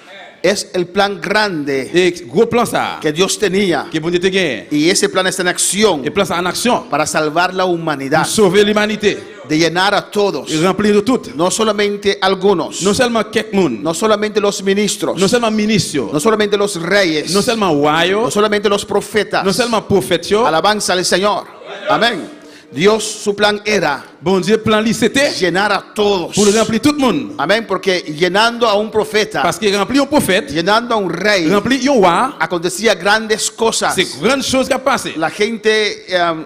Es el plan grande Et gros plan ça que Dios tenía. que bon Dieu te gagne. Y ese plan está en acción Et plan ça en action para salvar la pour humanidad, sauver l'humanité de llenar a todos, et remplir de tout. no solamente algunos, Non seulement quelques monde, no solamente los ministros, non seulement ministres, no solamente los reyes, non seulement royaux, no solamente los profetas. non seulement prophètes, yo, Alabanza al Señor. Amén. Dios, su plan era bon Dieu plan li c'était llenar a todos. pour le remplir tout le monde. Amén, porque llenando a un profeta, Parce qu'il remplit un prophète, llenando a un rey, remplit un roi, acontecía grandes cosas. c'est grande chose qui a passé. La gente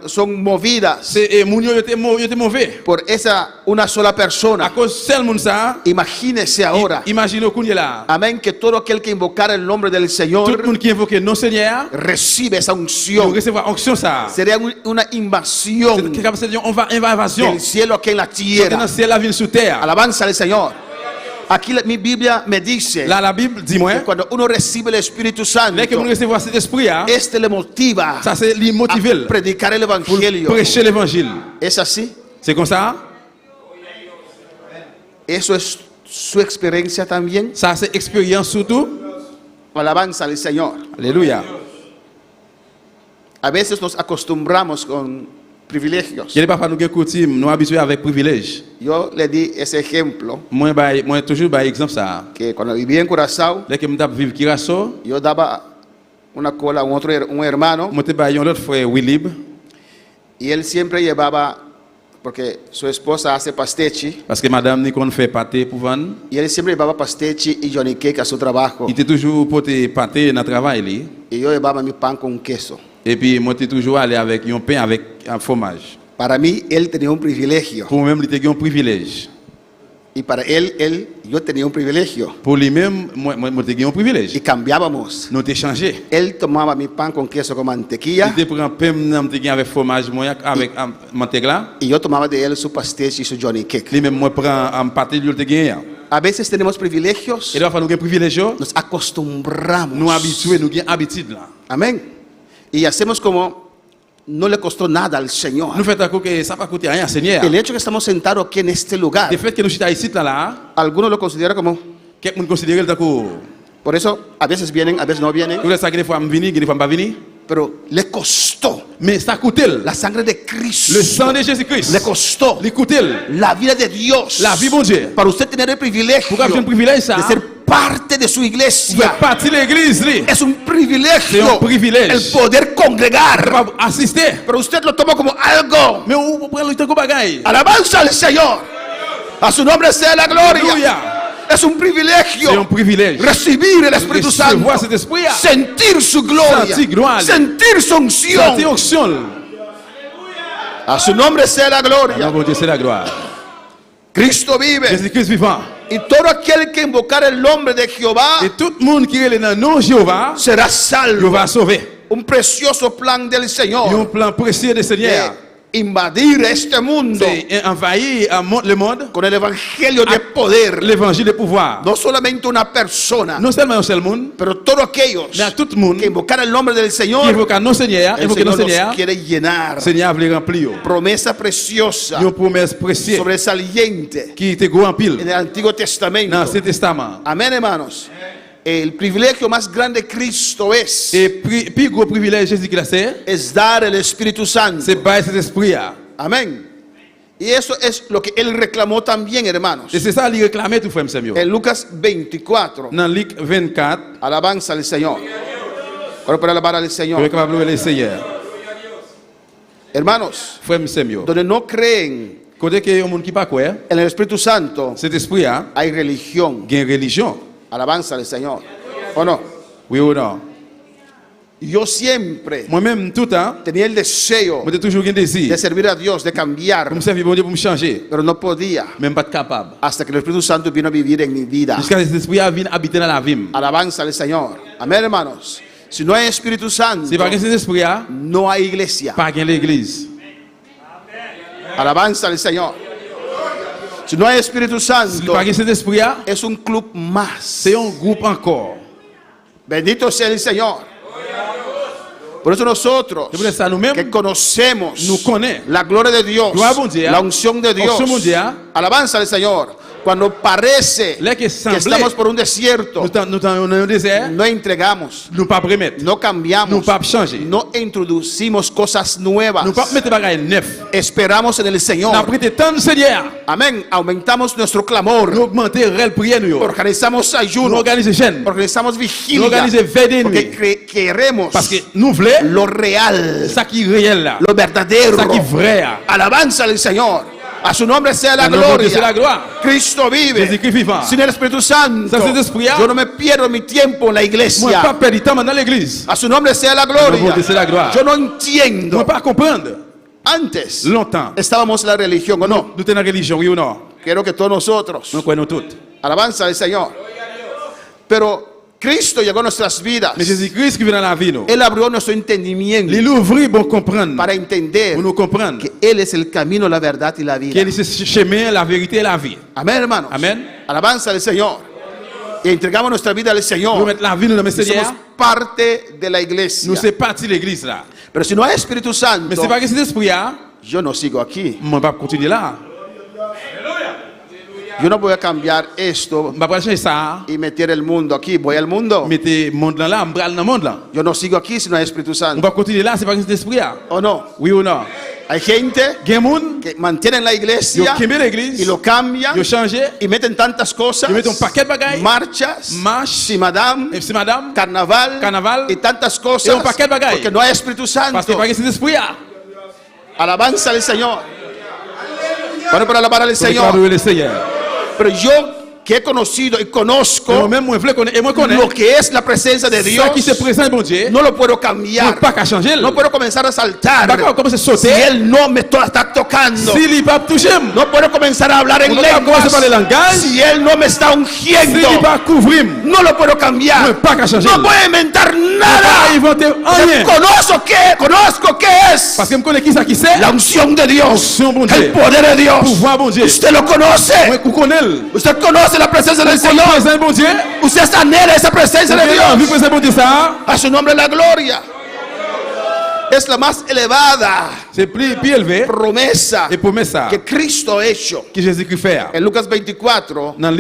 son movidas C'est moun yo était mauvais. por esa una sola À persona. cause seul monde ça, Imagínese ahora, imagine qu'on est là. amén, que todo aquel que invocara el nombre del Tout le Señor monde qui invoque non Seigneur, recibe esa il unción. recevoir onction ça. Sería una invasión C'est comme ça on va invasion. del cielo aquí en la Dans tierra. le ciel la vie sur terre. Alabanza al Señor. Aquí mi Biblia me dice Là la Bible dit moi, que cuando uno recibe el Espíritu Santo, dès que vous recevez cet esprit là, este le motiva ça c'est lui motiver a predicar el pour Evangelio. prêcher l'évangile. ¿Es así? C'est comme ça? ¿Eso es su experiencia también? Ça c'est expérience surtout. Alabanza al Señor. Alléluia. A veces nos acostumbramos con privilegios. Il y a parfois nous avons coutume, nous habitués avec privilège. Yo le di ese ejemplo Moi toujours par exemple ça. que cuando vivía en Curazao, Dès que je vivre Kirasso, yo daba una cola a un hermano je suis un autre frère Willib y él siempre llevaba, porque su esposa hace pastechi, parce que madame Nikon fait pâté pour vendre. y él siempre llevaba pastechi y Johnny Cake a su trabajo. Il était toujours porté pâté dans le travail li. Y yo llevaba mi pan con queso. Et puis moi j'étais toujours allé avec un pain avec un fromage. Para mí, él tenía un privilegio. Pour moi-même, il était un privilège. Y para él, yo tenía un privilegio. Pour lui-même, moi j'étais un Y privilège. cambiábamos. Nous t'ai changé. Él tomaba mi pan con queso con Il mantequilla était pris un pain avec fromage moi avec manteca. y yo tomaba de él su pastechi y su Johnny Cake. Lui-même moi prends un pâté lui te gagné. A veces tenemos privilegios, Et là, nous avons un privilège. nos acostumbramos. Nous habitués, nous avons habitude là. Amén. Y hacemos como no le costó nada al Señor. Nous faisons que ça va coûter rien, Seigneur. El hecho que estamos sentados aquí en este lugar, Le fait que nous sommes ici là, algunos lo consideran como, quelqu'un considère le coup. por eso a veces vienen, a veces no vienen, Nous laissons que des fois me venir, que des fois pas venir. pero le costó Mais ça coûte la sangre de Cristo. le sang de Jésus-Christ. Le costó Le coûte la vida de Dios. la vie bon Dieu. Para usted tener el privilegio Pourquoi j'ai un privilège ça? de ser parte de su Vous iglesia. faites partie de l'église. Es un privilegio C'est un privilège. el poder congregar. Pas assister. Pero usted lo toma como algo. Mais on prend le temps comme bagaille. Alabanza al Señor. A su nombre sea la gloria. Alléluia. Es un C'est un privilegio privilège. recibir el Espíritu Santo. Recevoir cet esprit. Sentir su gloria. Sentir gloria. Sentir su unción. Sentir onction. A su nombre sea la gloria. Alors bon Dieu, c'est la gloire. Cristo vive. Jésus-Christ vivant. Y todo aquel que invocar el nombre de Jehová Et tout le monde qui est dans le nom de Jéhovah, será il salvo. va sauver. Un precioso plan del Il y a un Señor plan précieux du Seigneur. de invadir este mundo C'est envahir le monde, con el evangelio de poder. l'évangile de pouvoir. No solamente una persona, Non seulement un seul monde, pero todos aquellos mais à tout le monde que invocar el nombre del qui Señor, invoque nos Seigneur, el invoque nos Señor Seigneur, los quiere llenar. Seigneur veut remplir. Promesa preciosa, Une promesse précieuse sobresaliente qui était gros en en pile el Antiguo dans Testamento. l'Ancien Testament. Amén, hermanos. El privilegio más grande de Cristo Et puis gros privilège Jésus-Christ, es dar el Espíritu Santo. c'est par cet esprit. Amén. Y eso es lo que él reclamó también, hermanos. Et c'est ça qu'il réclamait tout frère Samuel. En Lucas 24, Dans Luc 24, alabanza al Señor. Ahora para alabar al il est Señor. capable de louer le Seigneur. Hermanos, Frère Samuel. donde no creen Côté que y a un monde qui pas quoi, en el Espíritu Santo, cet esprit hay religión. il y a une religion. Alabanza al Señor. ¿O no? Oui ou non? Yo siempre Moi-même, tout le temps, tenía el deseo j'ai toujours eu un de désir servir a Dios, de cambiar, pour me servir bon Dieu, pour me changer. pero no podía Même pas capable. hasta que el Espíritu Santo vino a vivir en mi vida. Jusqu'à ce que cet esprit vienne habiter dans la vie. Alabanza al Señor. Amén, hermanos. Si no hay Espíritu Santo, C'est pas que cet esprit a, no hay iglesia. pas qu'il y a l'église. Alabanza al Señor. Si no hay Espíritu C'est Santo, pas que cet esprit a, es un club más. c'est un groupe encore. Bendito sea el Señor. Por eso nosotros C'est pour ça nous-mêmes, que conocemos nous connaissons la gloria de Dios, Gloria a Dios, la unción de Dios, unción mundial, alabanza al Señor. Cuando parece là que que semblait, estamos por un desierto, nous dans un désert, no entregamos, nous pas remettre, no cambiamos, nous pas changer, no introducimos cosas nuevas. nous pas mettre bagaille neuf. Esperamos en el Nous Señor. prêter tant de Seigneur, Amén. Aumentamos nuestro clamor. nous augmenter réelle prière nous. Organizamos Nous ayuno. organiser jeûne, Organizamos nous vigilia. organiser veille de Porque nuit. queremos Parce que nous voulons lo real, ça qui est réel là, lo verdadero. ça qui est vrai. Alabanza al Señor. A su nombre sea la Au nom de Dieu, c'est la gloria. gloire. Cristo vive. Jésus-Christ vivant. Sin el Espíritu Santo, Sans cet esprit, yo no me pierdo mi tiempo en la Moi, pas iglesia. perdre du temps dans l'église. A su nombre sea la Au nom de gloria. Dieu, c'est la gloire. Yo no Moi, entiendo. pas comprendre. Antes Longtemps. estábamos en la religión, ¿o no? Nous sommes dans la religion, oui ou non? Quiero que todos nosotros, Nous connaissons toutes. alabanza al Señor. Pero Cristo llegó a nuestras vidas. Mais Jésus-Christ qui vient dans la vie, nous. Él abrió nuestro entendimiento Il ouvrit pour comprendre, para entender pour nous comprendre que Él es el camino, la verdad y la vida. qu'il est ce chemin, la vérité et la vie. Amén, hermanos. Amén. Alabanza al Señor. Y entregamos nuestra vida al Nous Señor. mettons la vie dans le Y Seigneur. somos parte de la iglesia. Nous sommes partis de l'église là. Pero si no hay Espíritu Mais Santo, c'est pas que cet esprit là, yo no sigo aquí. moi pas continuer là. Yo no voy a cambiar esto M'a pas changer ça. y meter el mundo aquí. Voy al mundo. Mettez monde là, m'bral dans monde là. Yo no sigo aquí si no hay Espíritu On Santo. va continuer là, c'est pas que c'est esprit là. ¿O no? Oui ou non? Hay gente Gen moun, que mantienen la yo iglesia kembe l'église, y lo cambian yo changé, y meten tantas cosas. yo mette un paquet de bagailles, Marchas, marche, si madame, et si madame, carnaval y tantas cosas. Y un paquet de bagailles. Porque no hay Espíritu parce que Santo. pas que c'est esprit là. Alabanza al Señor. Bueno, para alabar al Pour Señor. le Seigneur. Pero yo que he conocido y conozco Moi-même, moi, je connais, et moi, connais. lo que es la presencia de Dios, Ça qui se présente, bon Dieu, no lo puedo on cambiar. pas qu'à changer. No puedo comenzar a saltar. D'accord, comment c'est Si sauter? Él no me está tocando. S'il n'est pas touché, No puedo comenzar a hablar en on va commencer par les lenguas. langages. Si Él no me está S'il ungiendo, n'est pas couvrir, no lo puedo cambiar. on pas qu'à changer. No voy a inventar On nada. pas inventer rien. Conozco qué es Parce que je connais qui ça qui c'est. la unción de Dios, Unción, bon el Dieu. poder de Dios. Pouvoir, bon Dieu. Usted lo conoce. Moi, je connais. Usted conoce la presencia del Señor. Présent, bon Dieu. Usted anhela esa presencia de Vous Dios. présent, bon Dieu, ça. A su nombre la gloria. Es la más elevada C'est plus élevé. promesa Et promesse ça. que Cristo ha hecho. Que Jésus-Christ fait. En Lucas 24, Dans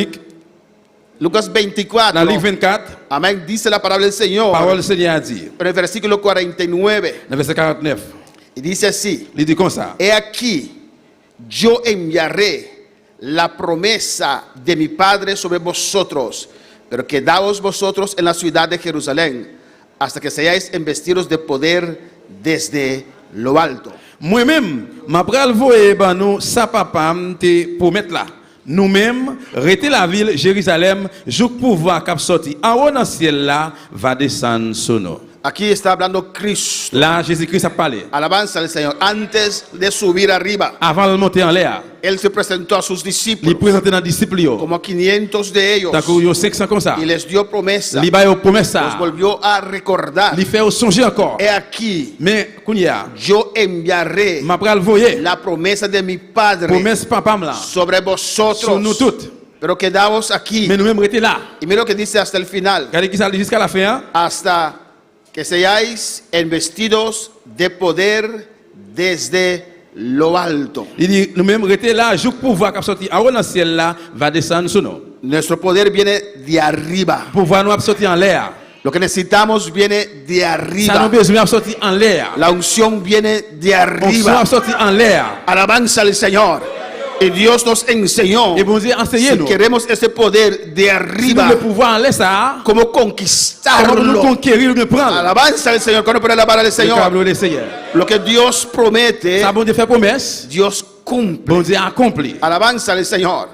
Luc 24, amén, dice la palabra del Señor, parole du Seigneur a dit, en el versículo 49, dans le verset 49, y dice así: il dit comme ça. He aquí, yo enviaré la promesa de mi Padre sobre vosotros, pero quedaos vosotros en la ciudad de Jerusalén, hasta que seáis investidos de poder desde lo alto. Moi-même, ma pral voye ban nous sa papa te promettre là. Nous-mêmes, rester la ville Jérusalem, jouk pouvoir cap sorti en haut dans le ciel là va descendre sur nous. Aquí está hablando Cristo. Là, Jésus-Christ a parlé. Alabanza al Señor. Antes de subir arriba, Avant de monter en l'air, Él se presentó a sus il discípulos, présentait dans les disciples yo. como a 500 de ellos, Tant que yo 500 comme ça. y les dio promesa. Il ba yo promesse Los ça. volvió a recordar. Il fait songer encore. He aquí, Mais kounya, yo enviaré ma pral voye la promesa de mi Padre promesse papa là sobre sur nous vosotros. toutes. Pero quedaos aquí. Mais nous-mêmes rester là. Y mira lo que dice hasta el final. Regardez qui ça dit jusqu'à la fin. Hein? Hasta que seáis investidos de poder desde lo alto. Il dit nous-mêmes rester là, jouk pouvoir cap sorti en haut dans le ciel là va descendre sur nous. Nuestro poder viene de arriba. Pouvoir nous sortir en l'air. Lo que necesitamos viene de Ça nous arriba. besoin de sortir en l'air. La unción viene de On arriba. doit sortir en l'air. Alabanza al Señor. Y Dios nos enseñó, Et bon Dieu enseignez si nous. queremos ese poder de Si nous arriba, le pouvoir en l'air ça, cómo comment nous conquistarlo. conquérir, nous prendre. Alabanza al Señor. ¿Cuándo puede alabar al Le Señor? câble le Seigneur. Lo que Dios promete, Ça bon Dieu fait promesse. Dios cumple. Bon Dieu accompli. Alabanza al Señor.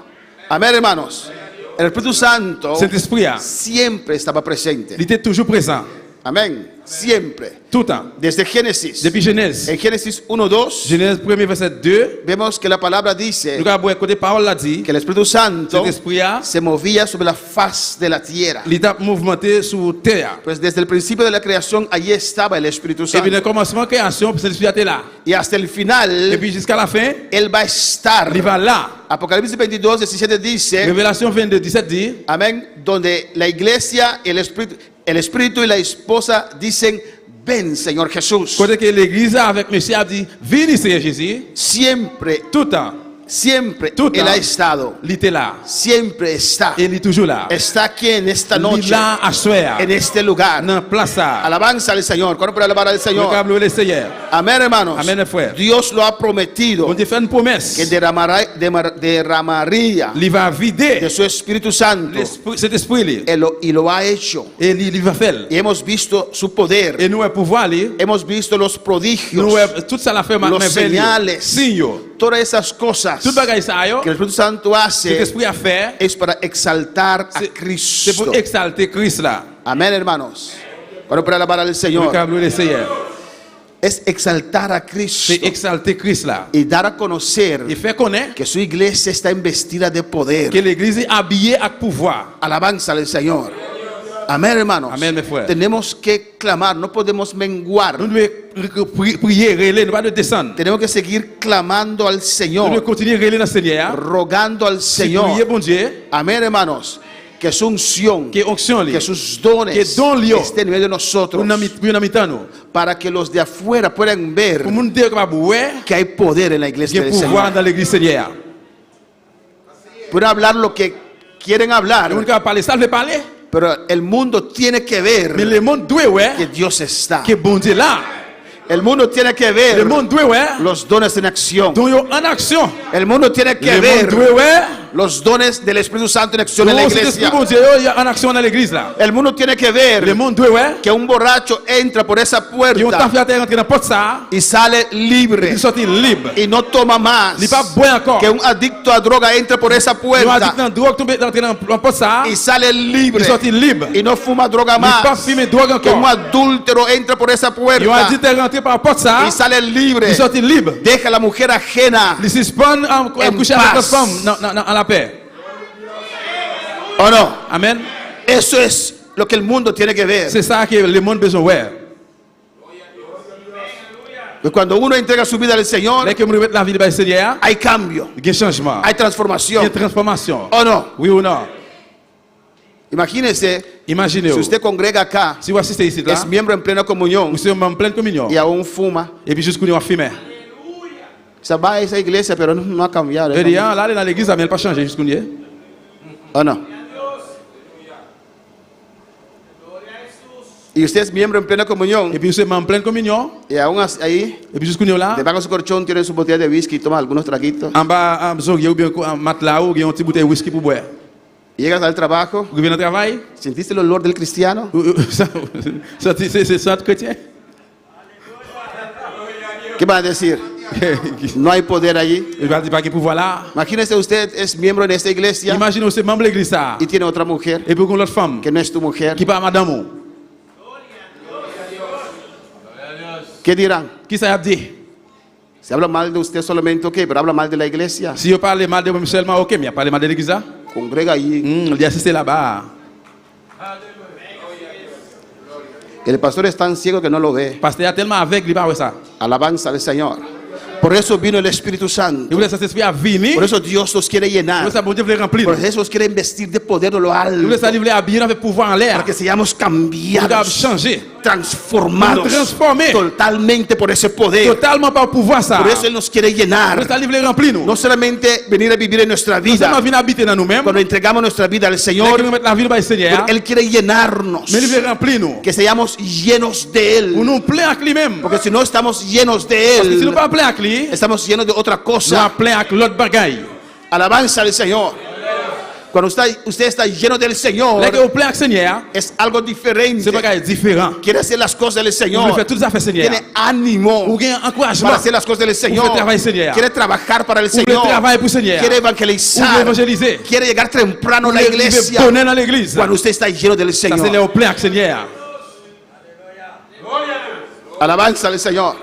Amén, hermanos. El Espíritu Santo Saint-Esprit, siempre estaba presente. il était toujours présent. Amén. Siempre. Tout le temps. Desde Génesis. Depuis Genèse. En Génesis 1:2 Genèse 1er verset 2. vemos que la palabra dice Nous avons écouté parole là dit. que el Espíritu Santo Saint-Esprit se movía sobre la faz de la tierra. l'état mouvementé sur terre. Pues desde el principio de la creación allí estaba el Espíritu Et puis Santo. le commencement de création, puis Saint-Esprit était là. Y hasta el Et final, puis jusqu'à la fin, Él va a estar. il va là. Apocalipsis 22:17 dice, Révélation 22, 17 dit. amén, donde la iglesia, el Espíritu y la esposa dicen, ven Señor Jesús. Côté que l'église avec monsieur a dit, viens Seigneur Jésus. Siempre, Tout le temps, siempre Tout Él temps. ha estado. il était là. Siempre está. Et il est toujours là. Está aquí en esta Il est noche, là à soir. en este lugar. Dans la place là. Alabanza al Señor. ¿Cuándo puede alabar al Le Señor? câble le Seigneur. Amén, hermanos. Amén, frère. Dios lo ha prometido On Dieu fait une promesse. que derramaría Il va de vider su Espíritu Santo. cet esprit là. Y lo ha hecho. Et il va faire. Y hemos visto su poder. Et nous, pouvoir, nous, Hemos visto los prodigios, tout ça la fait los maintenant. señales, Signe. todas esas cosas Tout bagage ça, yo, que el Espíritu Santo cet hace esprit a fait, es para exaltar a c'est Cristo. pour exalter Christ là. Amén, hermanos. Cuando para alabar al Le Señor câble le Seigneur. es exaltar a Cristo C'est exalter Christ là. y dar a conocer Il fait connaître que su iglesia está investida de poder. que l'église est habillée avec pouvoir. Alabanza al Señor. Amén, hermanos. Amén, mes frères. Tenemos que clamar, no podemos menguar. Nous devons prier, relayer, nous ne pas de descendre. Tenemos que seguir clamando al Nous devons Señor, continuer à relayer dans le Seigneur. rogando al Si prier, Señor. bon Dieu, Amén, hermanos. Que su unción, que onction li, que sus dones que don lio, estén en medio de nosotros, nous n'avons pas nous. para que los de afuera puedan ver Pour nous dire que que hay poder en la il y iglesia a del pouvoir Señor. dans l'église Seigneur. pueden hablar lo que quieren Le hablar, monde qui parler ça, veut parler. pero el mundo tiene que Mais ver le monde doit que ouais Dios está. que bon Dieu là. El mundo tiene que Le ver monde doit ouais los dones en acción. donc yo en action. El mundo tiene que Le monde doit ver ouais los dones del Espíritu Santo en acción en la donc cet esprit iglesia. bon Dieu il y a en action dans l'église là. El mundo tiene que Le ver monde doit ouais que un borracho entra por esa qui ont puerta fait rentrer dans porte ça, y sale libre il sorti libre. y no toma más. Il pas boire encore. Que un adicto a droga entra por esa Il a dit puerta dans drogue tomber rentrer dans porte ça, y sale libre il sorti libre. y no fuma droga Il pas más. fumer drogue Que un encore. adúltero entra por esa Il a puerta dit rentrer par porte ça, y sale libre. il sorti libre. Deja a la mujer ajena. Il suspend en coucher avec la paz. femme en la paix. ¿O no? Amen. Eso es lo que el mundo tiene que ver. C'est ça que le monde besoin ouais. Que cuando uno entrega su vida al Señor, Dès que nous remettons la vie du Seigneur, hay cambio, il y a un changement, hay il y a transformación. une transformation. ¿O no? Oui ou non? Imagínense, si Imaginez-vous, usted congrega acá, si vous assistez ici là, es miembro en plena comunión vous êtes en pleine communion, y aún fuma. et puis jusqu'où nous avons fumé. Se va a esa iglesia, pero no ha cambiado. Je dis, ah, là, dans l'église, ça ne vient pas changer jusqu'où nous est. ¿O no? Y usted es miembro en plena comunión Et puis vous êtes en pleine communion, y aún ahí, et puis jusqu'où nous là, debajo de su colchón tiene su botella de whisky y toma algunos traguitos. en bas, en zone, ou bien en matelas, ou bien une petite bouteille de whisky pour boire. Y llegas al trabajo, Vous venez au travail, ¿sentiste el olor del cristiano? c'est ça, chrétien. ¿Qué van a decir? No hay poder allí. Il va dire pas qu'il pouvoir là. Imagínese usted es miembro en esta iglesia Imaginez, vous êtes membre de l'église, ça, y tiene otra mujer et puis vous avez l'autre femme, que no es tu mujer. qui parle madame. ¿Qué dirán? Qui ça a dit? Se habla mal de usted solamente, ok, pero habla mal de la iglesia. Si vous parlez mal de vous seulement, ok, mais il parlez mal de l'église, là. Congrega allí. Il dit assister là-bas. El pastor es tan ciego que no lo ve. Parce qu'il y a tellement avec, il parle ça. Alabanza al Señor. Por eso vino el Espíritu Il Santo. voulait cet esprit à venir. Por eso Dios los quiere Il llenar. voulait ça, bon Dieu voulait remplir. Por eso los quiere investir de poder de lo Il voulait alto. ça, il voulait habiller avec pouvoir en l'air. Para que seamos Il voulait cambiados, changer. transformados Transformé. totalmente por ese poder. Totalement par pouvoir ça. Por eso Él nos quiere Il voulait llenar. ça, il voulait remplir nous. No solamente venir a vivir en nuestra Non seulement vida. venir habiter dans nous-mêmes, Cuando entregamos nuestra vida al mais que Señor, nous mettre la vie du Seigneur, Él quiere llenarnos. mais il voulait remplir nous. Que seamos llenos de Pour Él. nous plein avec lui-même. Porque si no estamos llenos de Parce que si nous Él, pas plein avec lui, estamos llenos de otra nous cosa. sommes plein avec l'autre bagaille. Alabanza al Señor. Cuando usted está lleno del Señor, Là que vous plein avec Seigneur, es algo diferente. c'est bagaille différent. Quiere hacer las cosas del Vous voulez Señor. faire toutes les affaires Seigneur. Tiene ánimo Vous avez un encouragement. para hacer las cosas del Señor. Vous travaillez, Seigneur. Quiere trabajar para el Vous voulez Señor. travailler pour Seigneur. Quiere Vous voulez evangelizar. évangéliser. Quiere llegar temprano Vous a la voulez vivre iglesia. bonheur dans l'église. Cuando usted está lleno del Ça, c'est Señor. là au plein avec Seigneur. Alabanza al Señor.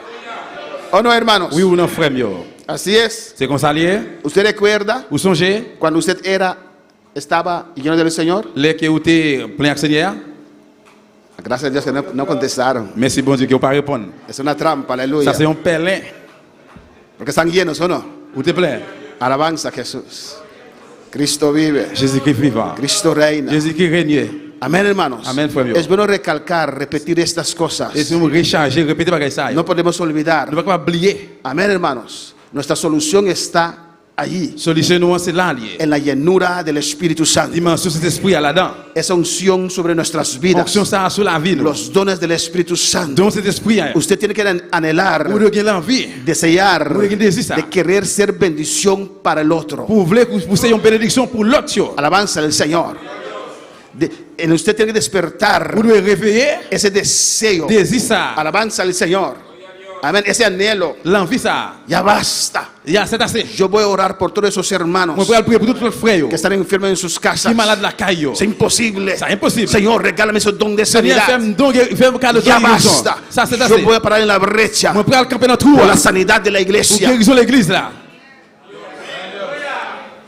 ¿O no, hermanos? Oui ou non, frère mio? Así es. C'est comme ça lié. ¿Usted recuerda Vous songez, cuando usted estaba lleno del Señor? les que vous êtes plein avec Seigneur, Gracias a Dios que no contestaron. merci bon Dieu que vous pas répondre. Es una trampa, Ça, aleluya. c'est un pelin. Porque están llenos, ¿o no? Vous êtes plein. Alabanza a Jesús. Cristo vive. Jésus-Christ vivant. Cristo reina. Jésus-Christ règne. Amén, hermanos. Amén, frère. Es bueno recalcar, repetir estas cosas. Et si vous rechargez, répétez pas ça. No podemos olvidar. Ne pas oublier. Amén, hermanos. Nuestra solución está allí, Solution nous c'est là lié. en la llenura del Espíritu Santo. Dimension cet esprit à là-dedans. Esa unción sobre nuestras vidas. Fonction ça sur la vie. Los dones del Espíritu Santo. Donc cet esprit, Usted tiene que anhelar, vous devez l'envie. desear, Vous devez désirer ça. de querer ser bendición para el otro. Pour voulez que vous soyez une bénédiction pour l'autre. Alabanza del Señor. En usted tiene que despertar Vous devez réveiller, ese deseo. désir ça, Alabanza al Señor. Amén. Ese anhelo. l'envie ça. Ya basta. Ya c'est assez. Yo voy a orar por todos esos hermanos Moi, prier pour tous les frères que están enfermos en sus casas. qui malade la caille. Es imposible. C'est impossible. Señor, regálame esos don de Seigneur, sanidad. fais-moi donc fais-moi cadeau de Ya guérison. basta. Ça c'est Yo assez. voy a parar en la brecha Moi, prends le camper dans trou. por la sanidad de la Pour iglesia. guérison l'église là.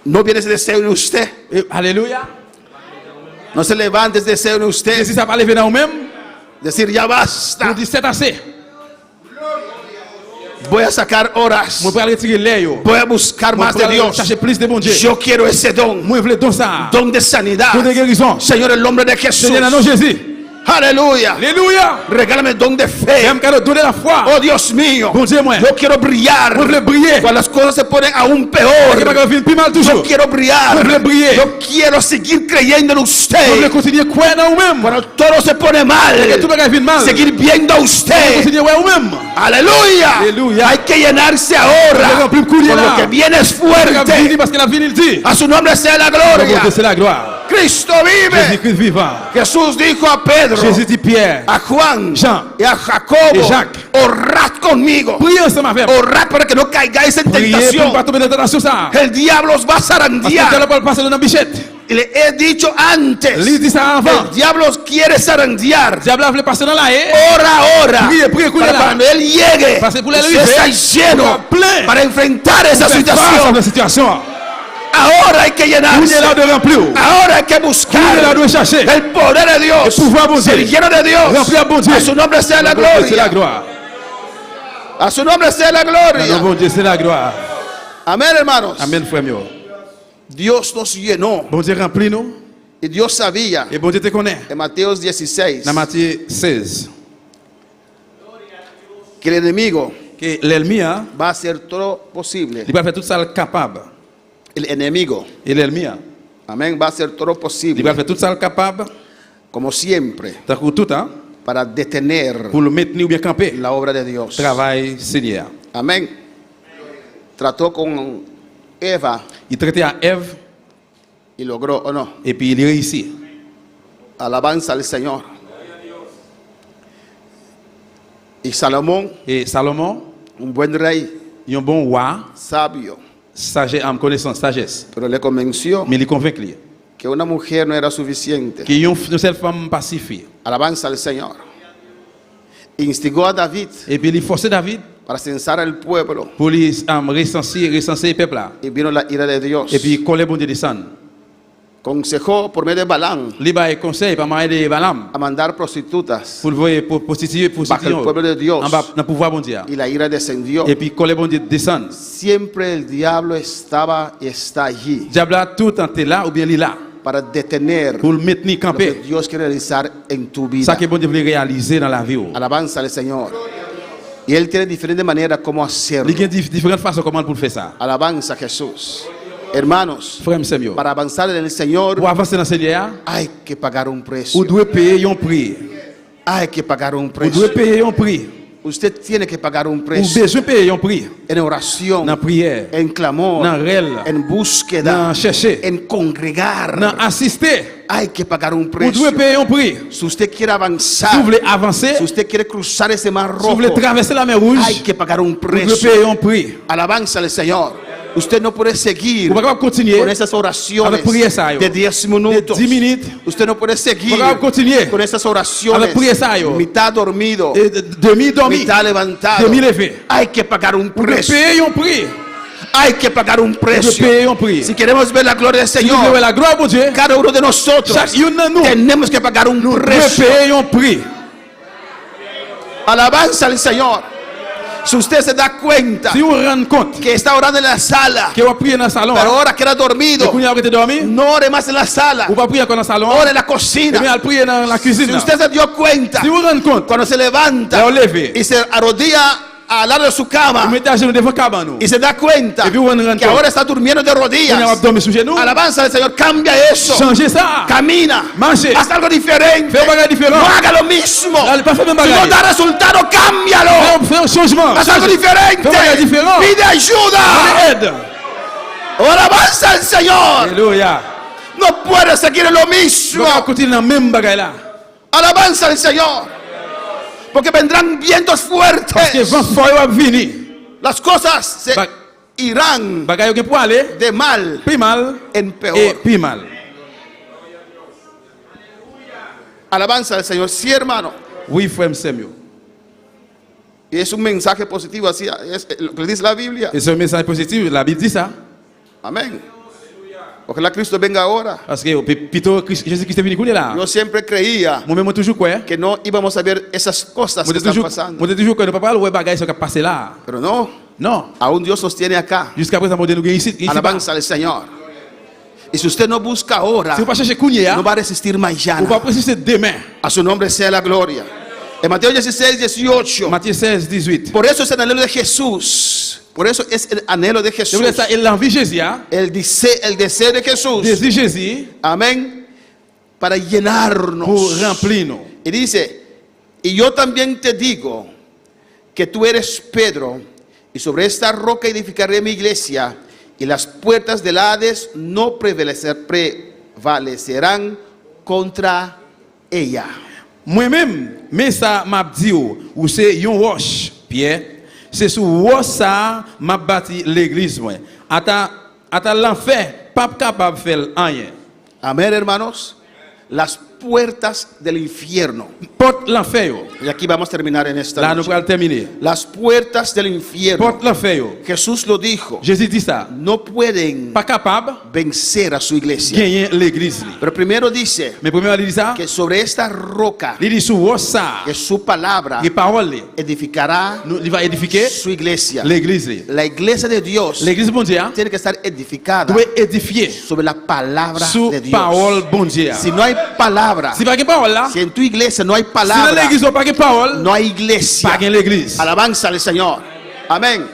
No viene ese deseo en usted. Alléluia. No se levante ese deseo en Et usted. si ça va lever dans vous-même, Decir, ya vous basta. dites c'est assez. Voy a sacar horas. Moi, pour retirer l'air. Voy a buscar Moi, más pour de Dios. chercher plus de bon Dieu. Yo quiero ese don. Moi, je voulais don ça. Don de sanidad. Don de guérison. Señor, el nombre de Jesús. Seigneur, dans le nom de Jésus. Aleluya. Alléluia. Regálame don de fe. J'aime qu'à donner la foi. Oh Dios mío. Bon Dieu, moi. Yo quiero brillar. Moi, je veux briller. Cuando las cosas se ponen aún Parce que ma peor. vie plus mal Yo toujours. quiero brillar. Moi, je veux briller. Yo quiero seguir creyendo en Je veux usted. continuer à croire dans vous-même. Cuando todo se pone mal, Que tout le monde mal. seguir viendo a usted. Continuer à voir vous-même. Aleluya. Aleluya. Hay que llenarse ahora. Yo remplir Con coulier lo là. que viene es fuerte. Parce que la vie, il dit. A su nombre sea la Bon gloria. Dieu, c'est la gloire. Cristo vive. Jésus-Christ vivant. Jesús dijo a Pedro, Jésus dit Pierre. a Juan Jean y a Jacobo, y Jacques. orad conmigo. Priez ensemble avec. Orad para que no caigáis en Priez pour ne tentación. pas tomber dans la tentation ça. El diablo os va a Parce que tu zarandear. ne peux pas passer dans la bichette. Y le he dicho antes. Il dit ça avant. El diablo os quiere zarandear. Diable voulait passer dans la haie. Ora ahora. Priez, priez, Para là. cuando él llegue, Parce que pour usted l'élever, está lleno plein. para enfrentar esa Faire face à situación. la situation. Ahora hay que Vous là llenarse. de remplir. Ahora hay que Vous là buscar de chercher. el poder de Dios. El pouvoir bon Dieu. Ser lleno de Dios. Remplir bon Dieu. A su nombre sea la C'est la gloria. gloire. A su nombre sea la Le gloria. bon Dieu, c'est la gloire. Amén, hermanos. Amen, frère mio. Dios nos llenó. Bon Dieu remplit nous. Y Dios sabía Et bon Dieu te connaît. en Mateo 16 Dans Matthieu 16. que el enemigo Que l'ennemi, hein, va a hacer todo posible. il va faire tout ça capable. El enemigo, Et l'ennemi, hein, amén, va a hacer todo il va posible, faire tout ça capable. como siempre, Tant que tout, hein, para detener pour le maintenir ou bien camper. la obra de Dios. Travail Seigneur. Amén. Trató con Eva Il traitait à Ève y logró, o no, et puis il réussit. alabanza al Señor. Y Salomón, Et Salomon, un buen rey, il est un bon roi, sabio, sagesse, en connaissance, sagesse. pero le convenció Mais il est convaincu que una mujer no era suficiente. qu'il y a une seule femme pacifique. Alabanza al Señor. Instigó a David Et puis il forçait David para censar al pueblo pour lui recenser le peuple là. y vino la ira de Dios. Et puis quand le bon Dieu descend, Consejó por medio de Balaam il va conseil par moyen de Balaam a mandar prostitutas pour voir pour prostituer bajo el pueblo de Dios en bas dans le pouvoir bon Dieu. y la ira descendió. Et puis quand le bon Dieu descend, Siempre el diablo estaba y está allí diable a tout temps est là ou bien il est là para detener pour le maintenir lo que camper. Dios quiere realizar en tu Ça vida. que bon Dieu veut réaliser dans la vie. Alabanza al Señor. Y Él tiene diferentes maneras como hacerlo. Il y a différentes façons comment pour faire ça. Alabanza a Jesús. Hermanos, Frère Samuel, para avanzar en el Señor pour avancer dans le Seigneur, hay que pagar un vous precio. devez payer un prix. Hay que pagar un Vous devez precio. payer un prix. Usted tiene que pagar un Vous precio. besoin payer un prix. En oración, Dans la prière, en clamor, dans réel, en búsqueda, dans chercher, en dans congregar. assister. Hay que pagar un Vous precio. devez payer un prix. Si usted quiere Si vous avanzar, voulez avancer, si usted quiere cruzar ese mar si vous rojo, voulez traverser la mer rouge, hay que pagar un vous devez precio. payer un prix. Alabanza al Señor. Usted no puede seguir Vous ne pouvez pas continuer con esas oraciones avec prière ça, yo. de 10 de minutos. 10 minutes. Usted no puede seguir Vous ne pouvez pas continuer con esas oraciones avec prière ça, yo. mitad dormido, Et demi dormi, mitad levantado. demi levé. Hay que pagar un Vous devez precio. payer un prix. Hay que pagar un Vous devez precio. payer un prix. Si queremos ver la gloria del Si vous voulez Señor, la gloire de Dieu, cada uno de nosotros chacun de nous tenemos que pagar un devez precio. payer un prix. Alabanza al Señor. Si usted se da cuenta Si vous vous rendez compte que está orando en la sala, que vous priez dans le salon, pero ahora queda dormido, et que vous avez dormi, no ore más en la sala, vous ne priez encore dans le salon, ore en la et bien cocina. elle prie dans la cuisine. Si usted se dio cuenta, Si vous vous rendez compte, cuando se levanta vous levez, y se arrodilla al lado de su vous cama mettez à genoux devant cabane. y se da cuenta Et puis vous vous rendez que compte, ahora está durmiendo de vous rodillas, avez dormi sous genoux, alabanza al Señor, cambia eso, changez ça. camina, Marchez. haz algo diferente, Fais un bagage différent. no haga lo mismo, Allez, pas faire le même si no bagage. da resultado, cámbialo, Fais un changement. haz algo Changez. diferente, Fais un bagage différent. pide ayuda, Donnez aide. alabanza al Señor, Alléluia. no puede seguir en lo Vous mismo, allez continuer dans le même bagage là. alabanza al Señor, porque vendrán vientos Parce que fuertes, vent fort va venir. las cosas se Ba- irán Bagage qui pour aller, de mal plus mal en peor. et plus mal. Alabanza al Señor, sí, hermano. Oui, frère Samuel. Y es un mensaje positivo, así es lo que dice la Biblia. Et c'est un message positif, la Bible dit ça. Amén. Ojalá Cristo venga ahora. Parce que plutôt Jésus-Christ est venu couler là. Yo siempre creía Moi-même, toujours quoi? que no íbamos a ver esas cosas que están pasando. Moi, toujours que ne peut pas le bagage qui est passé là. Pero no, Non. aún Dios sostiene acá. Jusqu'à présent, nous avons ici. Alabanza al Señor. Y si usted no busca ahora, Si vous pas chercher Kounia, no va a resistir vous mañana. pas préciser demain. A su nombre sea la gloria. En Mateo 16, 18. Matthieu 16, 18. Por eso es el anhelo de Jesús. Por eso es el anhelo de Je Jesús. voulais ça, et l'envie de Jésus, hein? El deseo de Jesús. Désir Jésus Amén. Para llenarnos. pour remplir nous. Y dice, y yo también te digo que tú eres Pedro, y sobre esta roca edificaré mi iglesia, y las puertas del Hades no prevalecerán contra ella. Moi-même, mais ça m'a dit ou c'est yon roche, Pierre. C'est sur roche ça m'a bâti l'église moi. Ata l'enfer, pas capable de faire rien. Amén, hermanos. Las puertas del infierno. Porte l'enfer yo. Y aquí vamos a terminar en esta Là nous noche. allons terminer. Las puertas del infierno. Porte l'enfer yo. Jesús lo dijo. Jésus dit ça. No pueden Pas capable vencer a su iglesia. gagner l'église. Pero primero dice Mais premièrement, il dit ça. que sobre esta roca, Il dit sur roche ça. que su palabra Les paroles, edificará il va édifier su iglesia. l'église. La iglesia de Dios L'église bon Dieu tiene que estar edificada doit édifier sobre la palabra sous de Dios. parole bon Dieu. Si no hay palabra, Si pas de parole là, si en tu iglesia no hay si dans palabra, l'église on pas de parole, no hay iglesia. pas de l'église. Alabanza al Señor. Amén.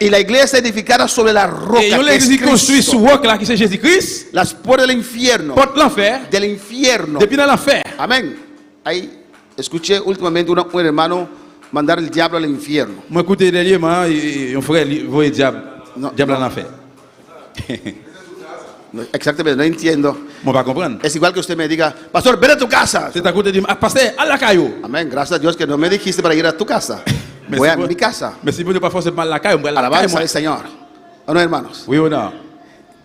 Y la iglesia edificada sobre la roca, Et que l'église es qui construit Cristo. sur roc là qui c'est Jésus-Christ, Las puertas del infierno, porte l'enfer, del infierno. depuis dans l'enfer. Amén. Ahí escuché últimamente un hermano mandar el diablo al infierno. Moi écoutez dernièrement un frère voyait diable Non, diable non. en enfer. No, exactamente, no entiendo. Moi pas comprendre. Es igual que usted me diga, pastor, ven a tu casa. C'est à côté de pasteur à la caillou. Amén. Gracias a Dios que no me dijiste para ir a tu casa. Voy a mi casa. Mais si vous ne pas forcément la caillou, la caillou. Alabanza al Señor. ¿O no, hermanos? Oui ou non?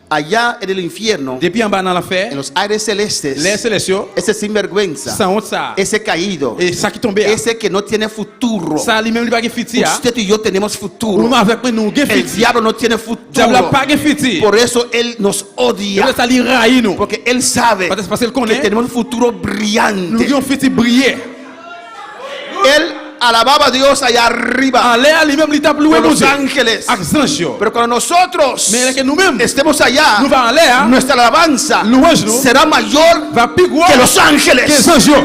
Allá en el infierno, Depuis en bas dans en l'enfer, los aires celestes, les célestiaux, ese sinvergüenza, sans honte ça, ese caído, et ça qui tombe, ese que no tiene futuro. ça lui-même il pas de futur. Usted y yo tenemos futuro. Nous avec nous gain El futur. diablo no tiene Diable futuro. pas de futur. Por eso él nos odia. Ça lui raille nous. Porque él sabe Parce que le que connaît. tenemos un futuro Nous brillante. avons futur briller. Él alababa a Dios allá arriba En l'air lui-même il tape louer con mon los Dieu. ángeles. Avec anges. Pero cuando nosotros Mais que nous-mêmes estemos allá, nous va en l'air, nuestra alabanza louange nous será mayor va plus gros que los que les ángeles. anges.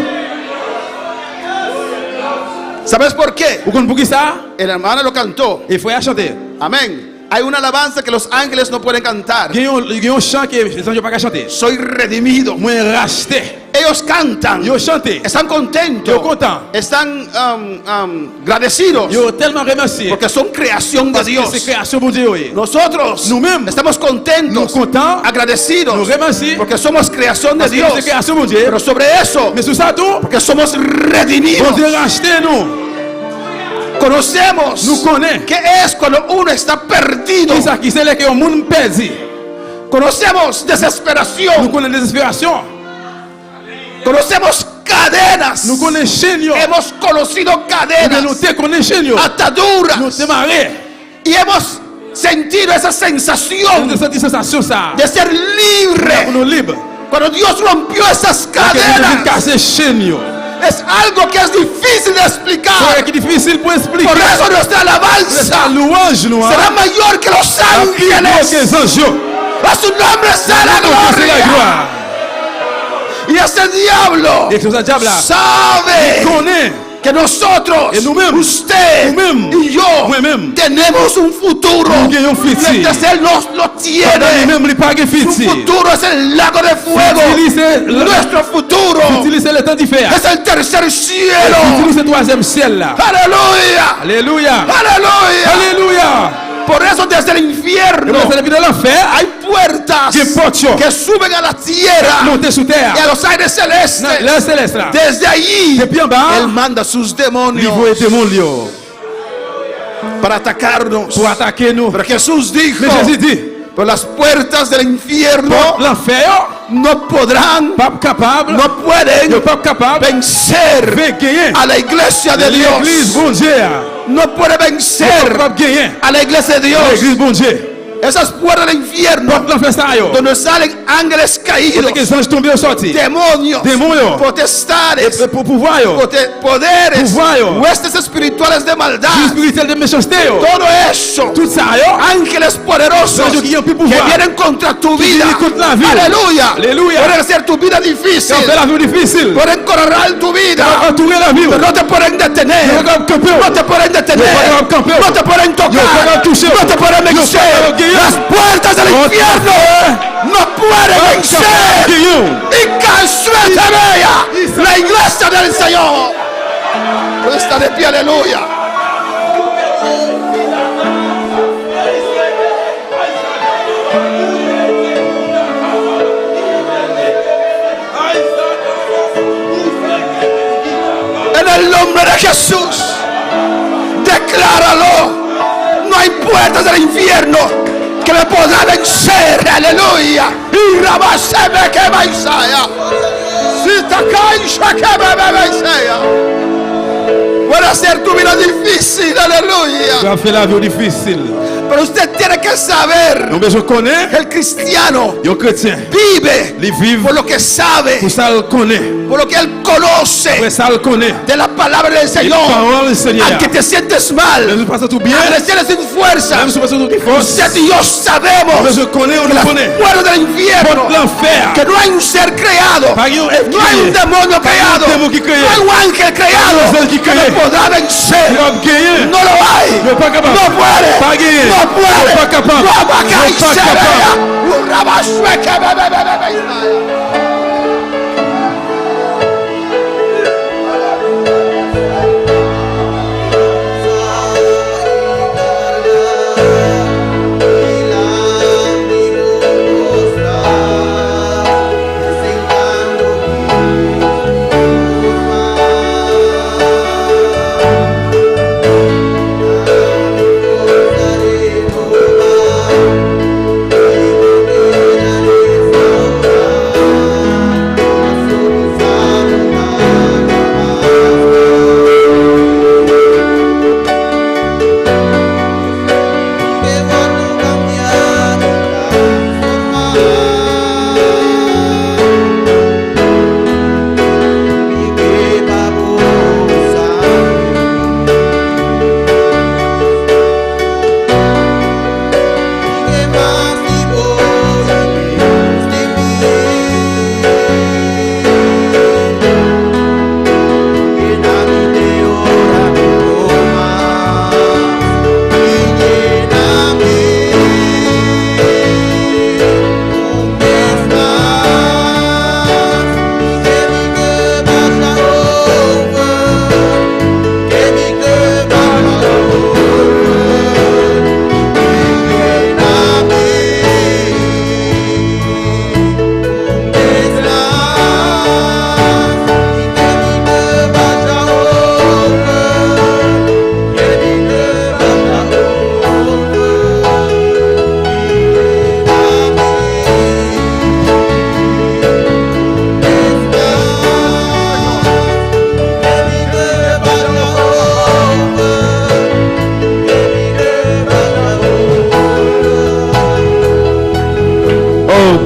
¿Sabes por qué? Vous comprenez pour qui ça? El hermano lo cantó. Il faut y chanter. Amén. Hay una alabanza que los ángeles no pueden cantar. Il y a un chant que les anges pas chanter. Soy redimido. Moi racheté. Ellos cantan. Yo chanté. Están contentos. Yo content. Están agradecidos. Yo tellement remercié. Porque son creación de Parce que Dios. c'est création mon Dieu. Nosotros Nous-mêmes, estamos contentos, nous contents, agradecidos, nous remercions, porque somos creación de parce que Dios. c'est création mon Dieu. Pero sobre eso, Mais sur ça tout, porque somos mon redimidos, Dieu racheté nous. conocemos Nous connaît. qué es cuando uno está perdido. Qui ça qui c'est là que le monde perdu. Conocemos Nous desesperación, connaissons désespération. conocemos cadenas. Nous connaissons chaîne. Hemos conocido Nous cadenas, te connaissons chaîne. Nous ataduras, te marré. y hemos sentido esa Nous sensación te senti sensation ça. de ser Pour libre. nous libres. Cuando Dios rompió esas Que Dieu cadenas, casse chaîne. es algo que es difícil de explicar. C'est qui difficile pour expliquer. Por eso nuestra C'est alabanza louange nous. será mayor que los Que les ángeles. anges. A su nombre sea la C'est la gloria. gloire. Y ese diablo Et que ce diable là sabe connaît. que nosotros, Et nous-mêmes, usted nous-mêmes, y yo, moi-même, tenemos un futuro. nous gagnons futur. Mientras Él nos lo Pendant tiene. lui-même, il pas de Su futur. futuro es el lago de fuego. Utiliser Nuestro futuro le temps d'y faire. es el tercer cielo. Utiliser le troisième ciel là. Aleluya. Alléluia. Aleluya. Alléluia. Por eso desde el Et infierno vous allez de l'enfer. hay puertas Que pocho. que suben a la tierra Monter sous terre. y a los aires celestes. Le céleste là. Desde allí Depuis en bas, Él manda sus demonios niveau et démon lieu. para atacarnos. Pour attaquer nous. Pero Jesús dijo, Mais Jésus dit, por las puertas del infierno l'enfer, no podrán, pas capable, no pueden pas capable, vencer gagner a la iglesia de l'église Dios. bon Dieu. No puede vencer Pas gagner a la iglesia de Dios. l'église bon Dieu. Esas puertas del infierno Porte l'enfer ça yo. donde salen ángeles caídos, Parce que les anges tombés au sorti. demonios, Démons yo. potestades, Pour pouvoir yo. poderes, Pouvoir yo. huestes espirituales de maldad. Spirituel de méchanceté yo. Todo eso, Tout ça yo. ángeles poderes poderosos Anjos qui ont pu que pouvoir. vienen contra tu vida. vienen contra la vida. Aleluya. Aleluya. Pueden hacer tu vida difícil. Qui ont fait la vie difficile. Pueden correr tu vida. Entourer la vie. Pero no te pueden detener. Yo puedo campeón. No te pueden detener. Yo puedo campeón. No te pueden tocar. Yo puedo toucher. No te pueden vencer. puedo guiar. Las puertas del Yo infierno no pueden vencer. Y cansueta bella. La iglesia del Señor. Está de pie, aleluya. En el nombre de Jesús, decláralo. No hay puertas del infierno que me podrán vencer. Aleluya. Y rabaseme que me Isaiah. Si te cansa que me Isaiah. Puede hacer tu vida difícil. Aleluya. Tu as fait la vie difficile. Pero usted tiene que saber. Nous besoin connaître. El cristiano Yo chrétien. vive Les vivre. por lo que sabe, Pour ça le connaît. por lo que él conoce Pour ça le connaît. de la palabra del Les Señor. paroles du Seigneur. Aunque te sientes mal, Même si tu passes tout bien. aunque te sientes sin fuerza, Même si tu passes tout force. usted y yo sabemos Mais je connais, on que le las connaît. puertas del infierno, L'enfer. que no hay un ser creado, Pas un no hay un créé. demonio creado, un démon qui créé. no hay un ángel creado un ángel qui que créé. me podrá vencer. Tu vas gagner. No lo hay. No pas capable. No puede. Pas gagner. No puede. No pas capable. No va a caer. No pas capable.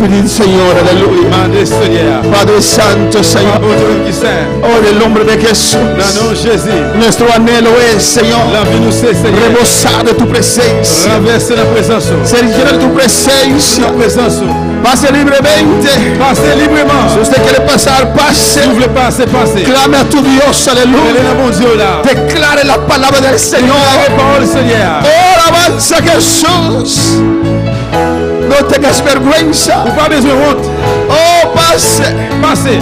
Pedid, Señor, aleluya. Demandez Seigneur. Padre Santo, Señor, Papa Dieu qui saint. oh, en el nombre de Jesús, Dans le nom de Jésus. nuestro anhelo es, Señor, La vie nous sait, Seigneur. rebosar de tu presencia, Renverser la présence. ser lleno de tu presencia. La présence. Pase libremente. Passez librement. Si usted quiere pasar, pase. Si vous voulez passer, passez. Clame a tu Dios, Elle est aleluya. là, mon Dieu, là. Declare la palabra del La Señor. parole, Seigneur. Oh, alabanza a Jesús. No tengas vergüenza. Pas besoin de honte. Oh, pase. Passez.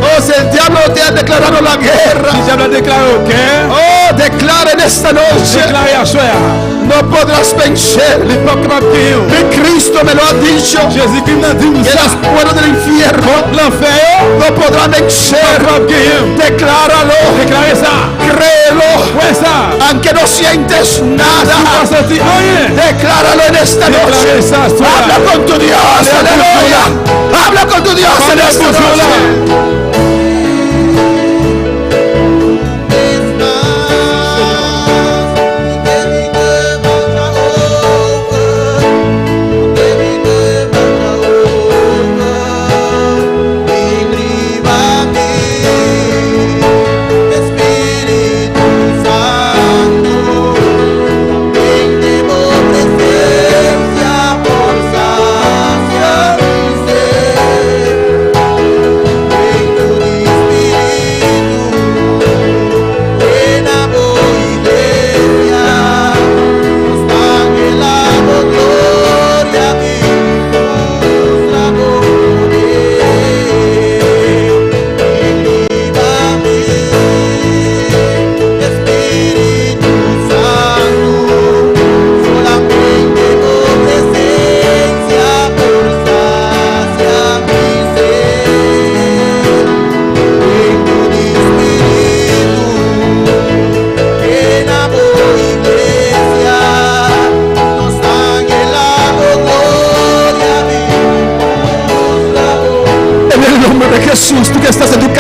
Oh, si el diablo te ha declarado la guerra. Si diable a déclaré au cœur, Oh, declara en esta noche. déclaré à soir. No podrás vencer. L'époque va payer. Mi Cristo me lo ha dicho. Jésus-Christ m'a dit Que las ça. puertas del infierno L'enfer no podrán vencer. va payer. Decláralo. Déclarez ça. Créelo. Ouais, ça. Aunque no sientes Tu nada. vas sentir rien. Decláralo en esta noche. Déclarez ça, soir. Habla con tu Dios. Aleluya. Habla con tu Dios en Parlez esta pour Dieu, là. noche. Espíritu Santo, ven de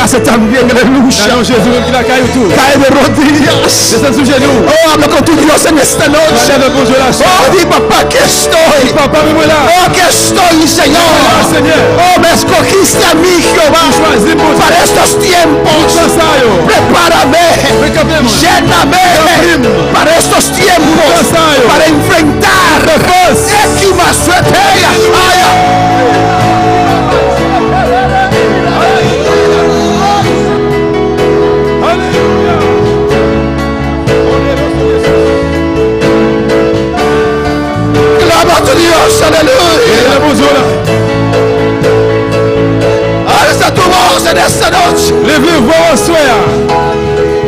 casa también, aleluya. Nan Jésus même qui la caille tout. Cae de rodillas. Descends sous genou. Oh, habla con tu Dios en esta noche. Parle avec mon Dieu la soeur. Oh, di papá, aquí estoy. Papa, moi là. Oh, aquí estoy, Señor. Seigneur. Oh, me escogiste a mí, Jehová, Choisis pour para estos tiempos. Sayo. Prepárame, Recapemos. lléname para estos tiempos, para enfrentar Equima Sueteya. Clama a tu Dios, aleluya. Alza tu voz en esta noche. Levez vos soeur.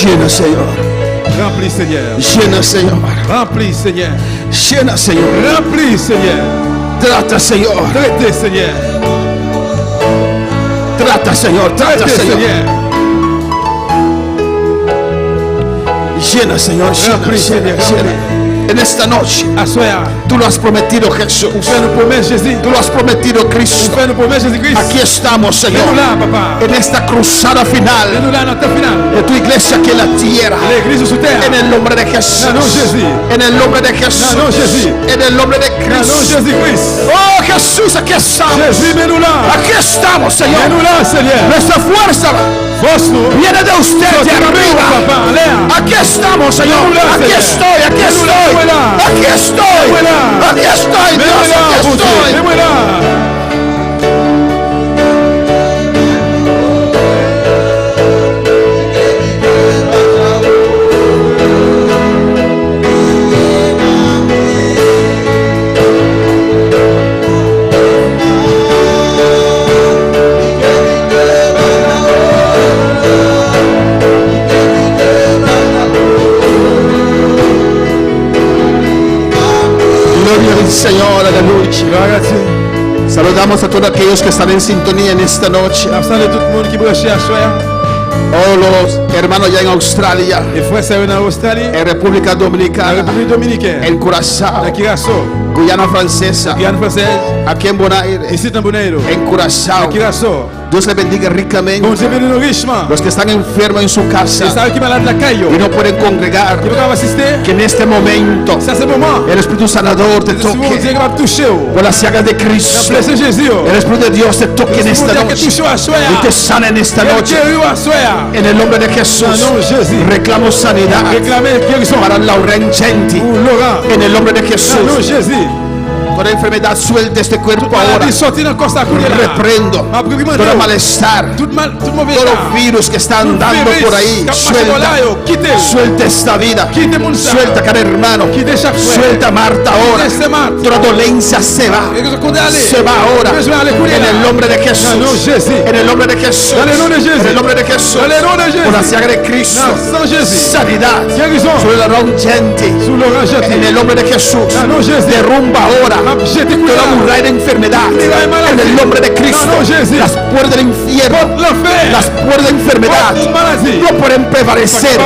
Llena, Señor. Remplis, Seigneur. Llena, Señor. Remplis, Seigneur. Llena, Señor. Remplis, Seigneur. Trata, Señor. Traitez, Seigneur. Trata, Señor. Trata, Traitez, Señor. Seigneur. Llena, Señor. Llena, Remplis, Señor. Seigneur. Llena. En esta noche, Assoya. tú lo has prometido, Jesús. Fais nous promesse, Jésus. Tú lo has prometido, Cristo. Fais nous promesse, Jésus-Christ. Aquí estamos, Señor, Nous là, papa. en esta cruzada final Nous là, notre final. de tu iglesia aquí en la tierra. L'église sous terre. En el nombre de Jesús. Non, Jésus. En el nombre de Jesús. Non, Jésus. En el nombre de Non, Cristo. Jésus-Christ. Oh, Jesús, aquí estamos. Jésus, mets-nous là. Aquí estamos, Señor. Mets-nous là, Seigneur. Nuestra fuerza Force nous. viene de usted, de arriba. Papa, en l'air. Aquí estamos, Señor. Mets-nous-la, Aquí Señor. estoy, aquí Mets-nous-la, estoy. mets-la. Aquí estoy. Mets-moi-la. Aquí estoy, Dios, Mets-moi là, aquí mon Dieu. estoy. Mets-moi là. Gloria al Señor, aleluya. Gloire à Dieu. Saludamos a todos aquellos que están en sintonía en esta noche. Absent de tout le monde qui branché à soir. Oh, los hermanos ya en Australia, Les frères sérieux en Australie. en República La Dominicana, République Dominicaine. en Curazao, La Kirasso. Guyana Francesa, Guyane française. aquí en Buenos Aires, Ici, dans Bonaire. en Curazao. La Kirasso. Dios les bendiga ricamente. Bon Dieu bénit richement. Los que están enfermos en su Et casa ça qui est malade la caille. y no pueden congregar, Qui peut pas assister. que en este momento Ça c'est le moment. el Espíritu Sanador te C'est bon Dieu qui toque va toucher. por las llagas de La Cristo. blessé Jésus. El Espíritu de Dios te toque en C'est bon esta Dieu qui noche touche à soir. y te sana en esta Qui noche. est à soir. En el nombre de Jesús, Dans le nom de Jésus. reclamo sanidad Réclamez guérison. para Laura Genti. Pour Laurent. En el nombre de Dans le nom de Jesús, Jésus. toda enfermedad suelta este cuerpo ahora. Maladie sortie dans le corps là. Reprendo todo malestar, Tout mauvais todo état. virus que está andando por ahí. Suelta, suelta esta vida. Suelta cada hermano. Suelta a Marta ahora. Toda dolencia se va. Se va ahora. En el nombre de Jesús. En el nombre de Jesús. En el nombre de Jesús. Por la sangre de Cristo. Sanidad. Sobre la Ron Genti. En el nombre de Jesús. Derrumba ahora Toda muralla de enfermedad. En el nombre de Cristo. Las puertas del infierno. Las puertas de enfermedad. No pueden prevalecer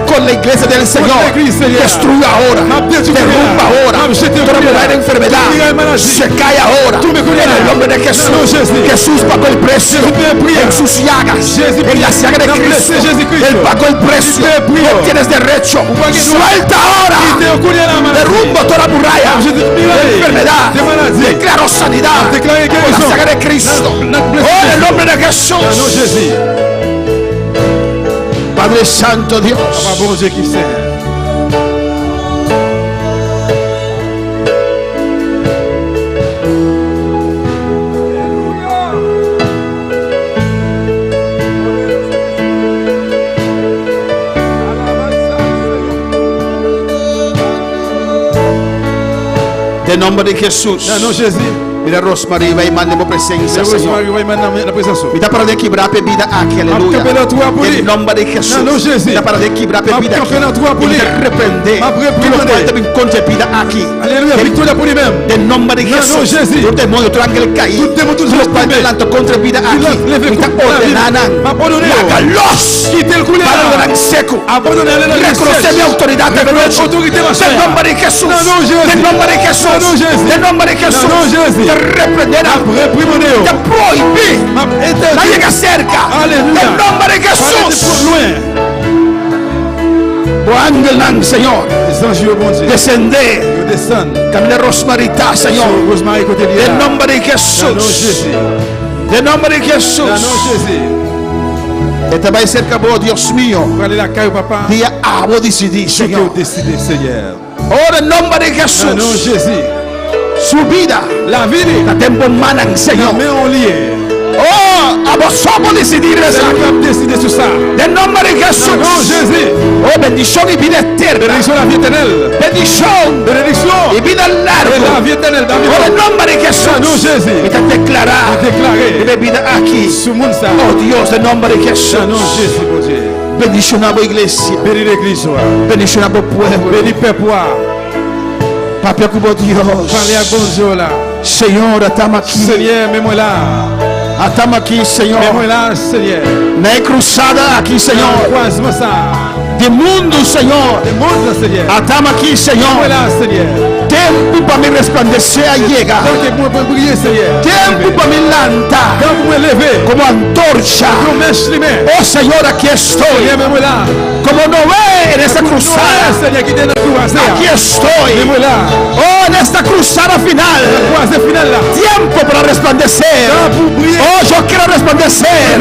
con la iglesia del Señor. Destruye ahora. Derrumba ahora. Toda muralla de enfermedad. Se cae ahora. En el nombre de Jesús. Jesús pagó el precio. En sus llagas. En la llaga de Cristo. Él pagó el precio. No tienes derecho. Suelta ahora. Derrumba toda muralla de enfermedad. Declaro sanidad con la llaga de Cristo. Oh, en el nombre de Jesús. Padre Santo Dios. En nombre de Jesús. Mira Rosmarie, vai mandar uma presença, Senhor. Mira para de quebrar a bebida aqui, aleluia. Em nome de Jesus. Mira para de quebrar a bebida aqui. E de repreender. Que não pode ter contra a bebida aqui. Em nome de Jesus. O demônio, o ángel cair. Tu não pode ter contra a bebida aqui. Mira ordenando. Lágalos. Para o gran seco. Reconhecer minha autoridade. Em nome de Jesus. Em nome de Jesus. Em nome de Jesus. Reprender, te prohibir, la llega cerca, en nombre de Jesús. O ángel, Señor, descender, caminar Rosmarita, Señor, en nombre de Jesús, en nombre de Jesús. Este va a ser cabo, Dios mío, día a vos decidir, Señor. Ahora en nombre de Jesús. Su vida, la vida, tempo manan, Señor. Oh, a vosotros decidir eso. En nombre de Jesús. Oh, bendición y vida eterna. Bendición y vida larga. Oh, en nombre de Jesús. Y te declarar vida aquí. Oh, Dios, en nombre de Jesús. Bendición a la iglesia. Bendición a tu pueblo. Papi, como Dios. Señor, estamos aquí. Estamos aquí, Señor. No hay cruzada aquí, Señor. De mundo, Señor. Estamos aquí, Señor. Tiempo para mi resplandecer llega. Tiempo para mi lanza como antorcha. Oh, Señor, aquí estoy. Como no ve en esta cruzada. Aquí estoy. Oh, en esta cruzada final. Tiempo para resplandecer. Oh, yo quiero resplandecer.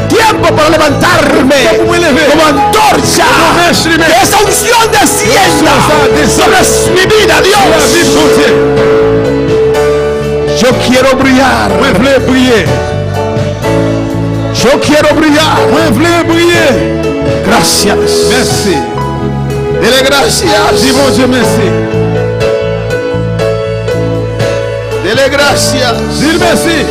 Tiempo para levantarme como antorcha. Que esa unción descienda sobre mi vida, Dios. Yo quiero brillar. Yo quiero brillar. Gracias. Merci. Dele gracias. Dis mon Dieu merci. Dele gracias. Dis merci.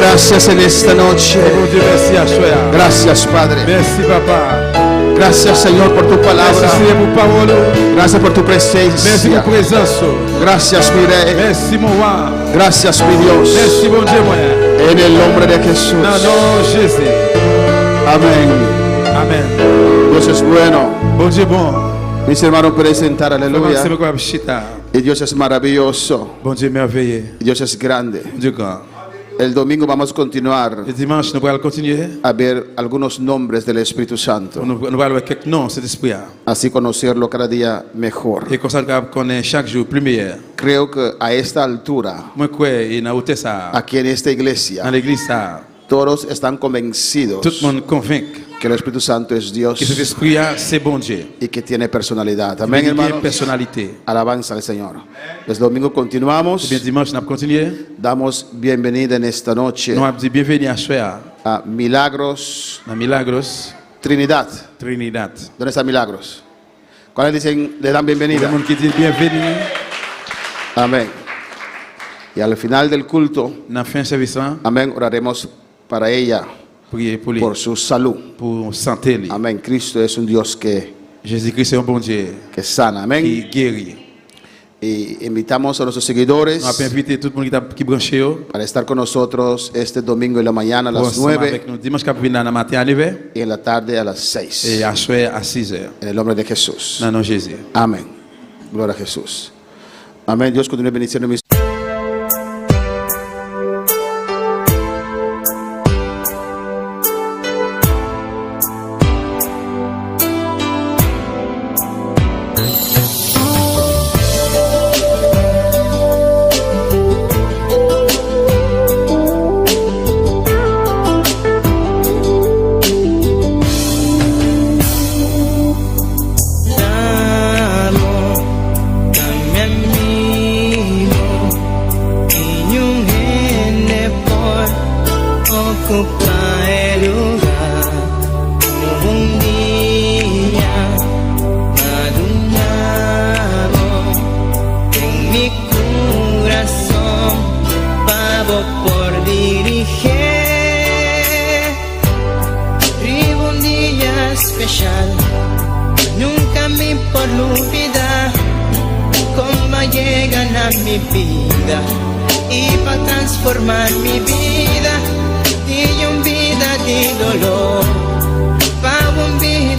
Gracias en esta noche. Gracias, Padre. Merci, Papa. Gracias, Señor, por tu palabra. Merci, Seigneur, pour parole. Gracias por tu presencia. Merci pour présence. Gracias, mi Rey. Merci, mon roi. Gracias, mi Dios. Merci, mon Dieu, moi. En el nombre de Jesús. Non, non, Jésus. Amén. Amen. Dios es bueno. Bon Dieu, bon. Mis hermanos pueden sentar, aleluya. C'est quoi, Y Dios es maravilloso. Bon Dieu merveilleux. Y Dios es grande. Dieu grand. El domingo vamos a continuar Le dimanche, nous allons continuer. a ver algunos nombres del Espíritu Santo, Nous allons voir quelques noms, cet esprit. así conocerlo cada día mejor. Et comme ça, nous connaissons chaque jour plus meilleur. Creo que a esta altura, Moi, quoi, et dans hauteur ça, aquí en esta dans iglesia, l'église ça, todos están convencidos tout le monde convainc que el Espíritu Santo es Dios que cet esprit c'est bon Dieu. y que tiene personalidad. Amén, Il a une hermanos. personnalité. Alabanza al Señor. El domingo continuamos. Bien dimanche, nous allons continuer. Damos bienvenida en esta noche Nous allons dire bienvenue à soir a Milagros dans Milagros Trinidad. Trinidad. ¿Dónde está Milagros? ¿Cuáles dicen, le dan Il y a bienvenida? des gens qui disent bienvenue. Amén. Y al final del culto, Dans la fin du service, amén, oraremos para ella, priez pour lui, por su salud. pour santé. Lui. Amén. Cristo es un Dios que Jésus-Christ est un bon Dieu sana. Amén. qui guérit. Y invitamos a nuestros seguidores Nous avons invité tout le monde qui est branché para estar con nosotros este domingo en la mañana a pour las ensemble 9 avec nous dimanche qui vient dans le matin à 9h y en la tarde a las et 6. à soir à 6h. En el nombre de Jesús. Dans le nom de Jésus. Amén. Gloria a Jesús. Amén. Dios continúe bendiciendo mis. Por dirigir un día especial, nunca me por olvidar cómo llegan a mi vida y para transformar mi vida.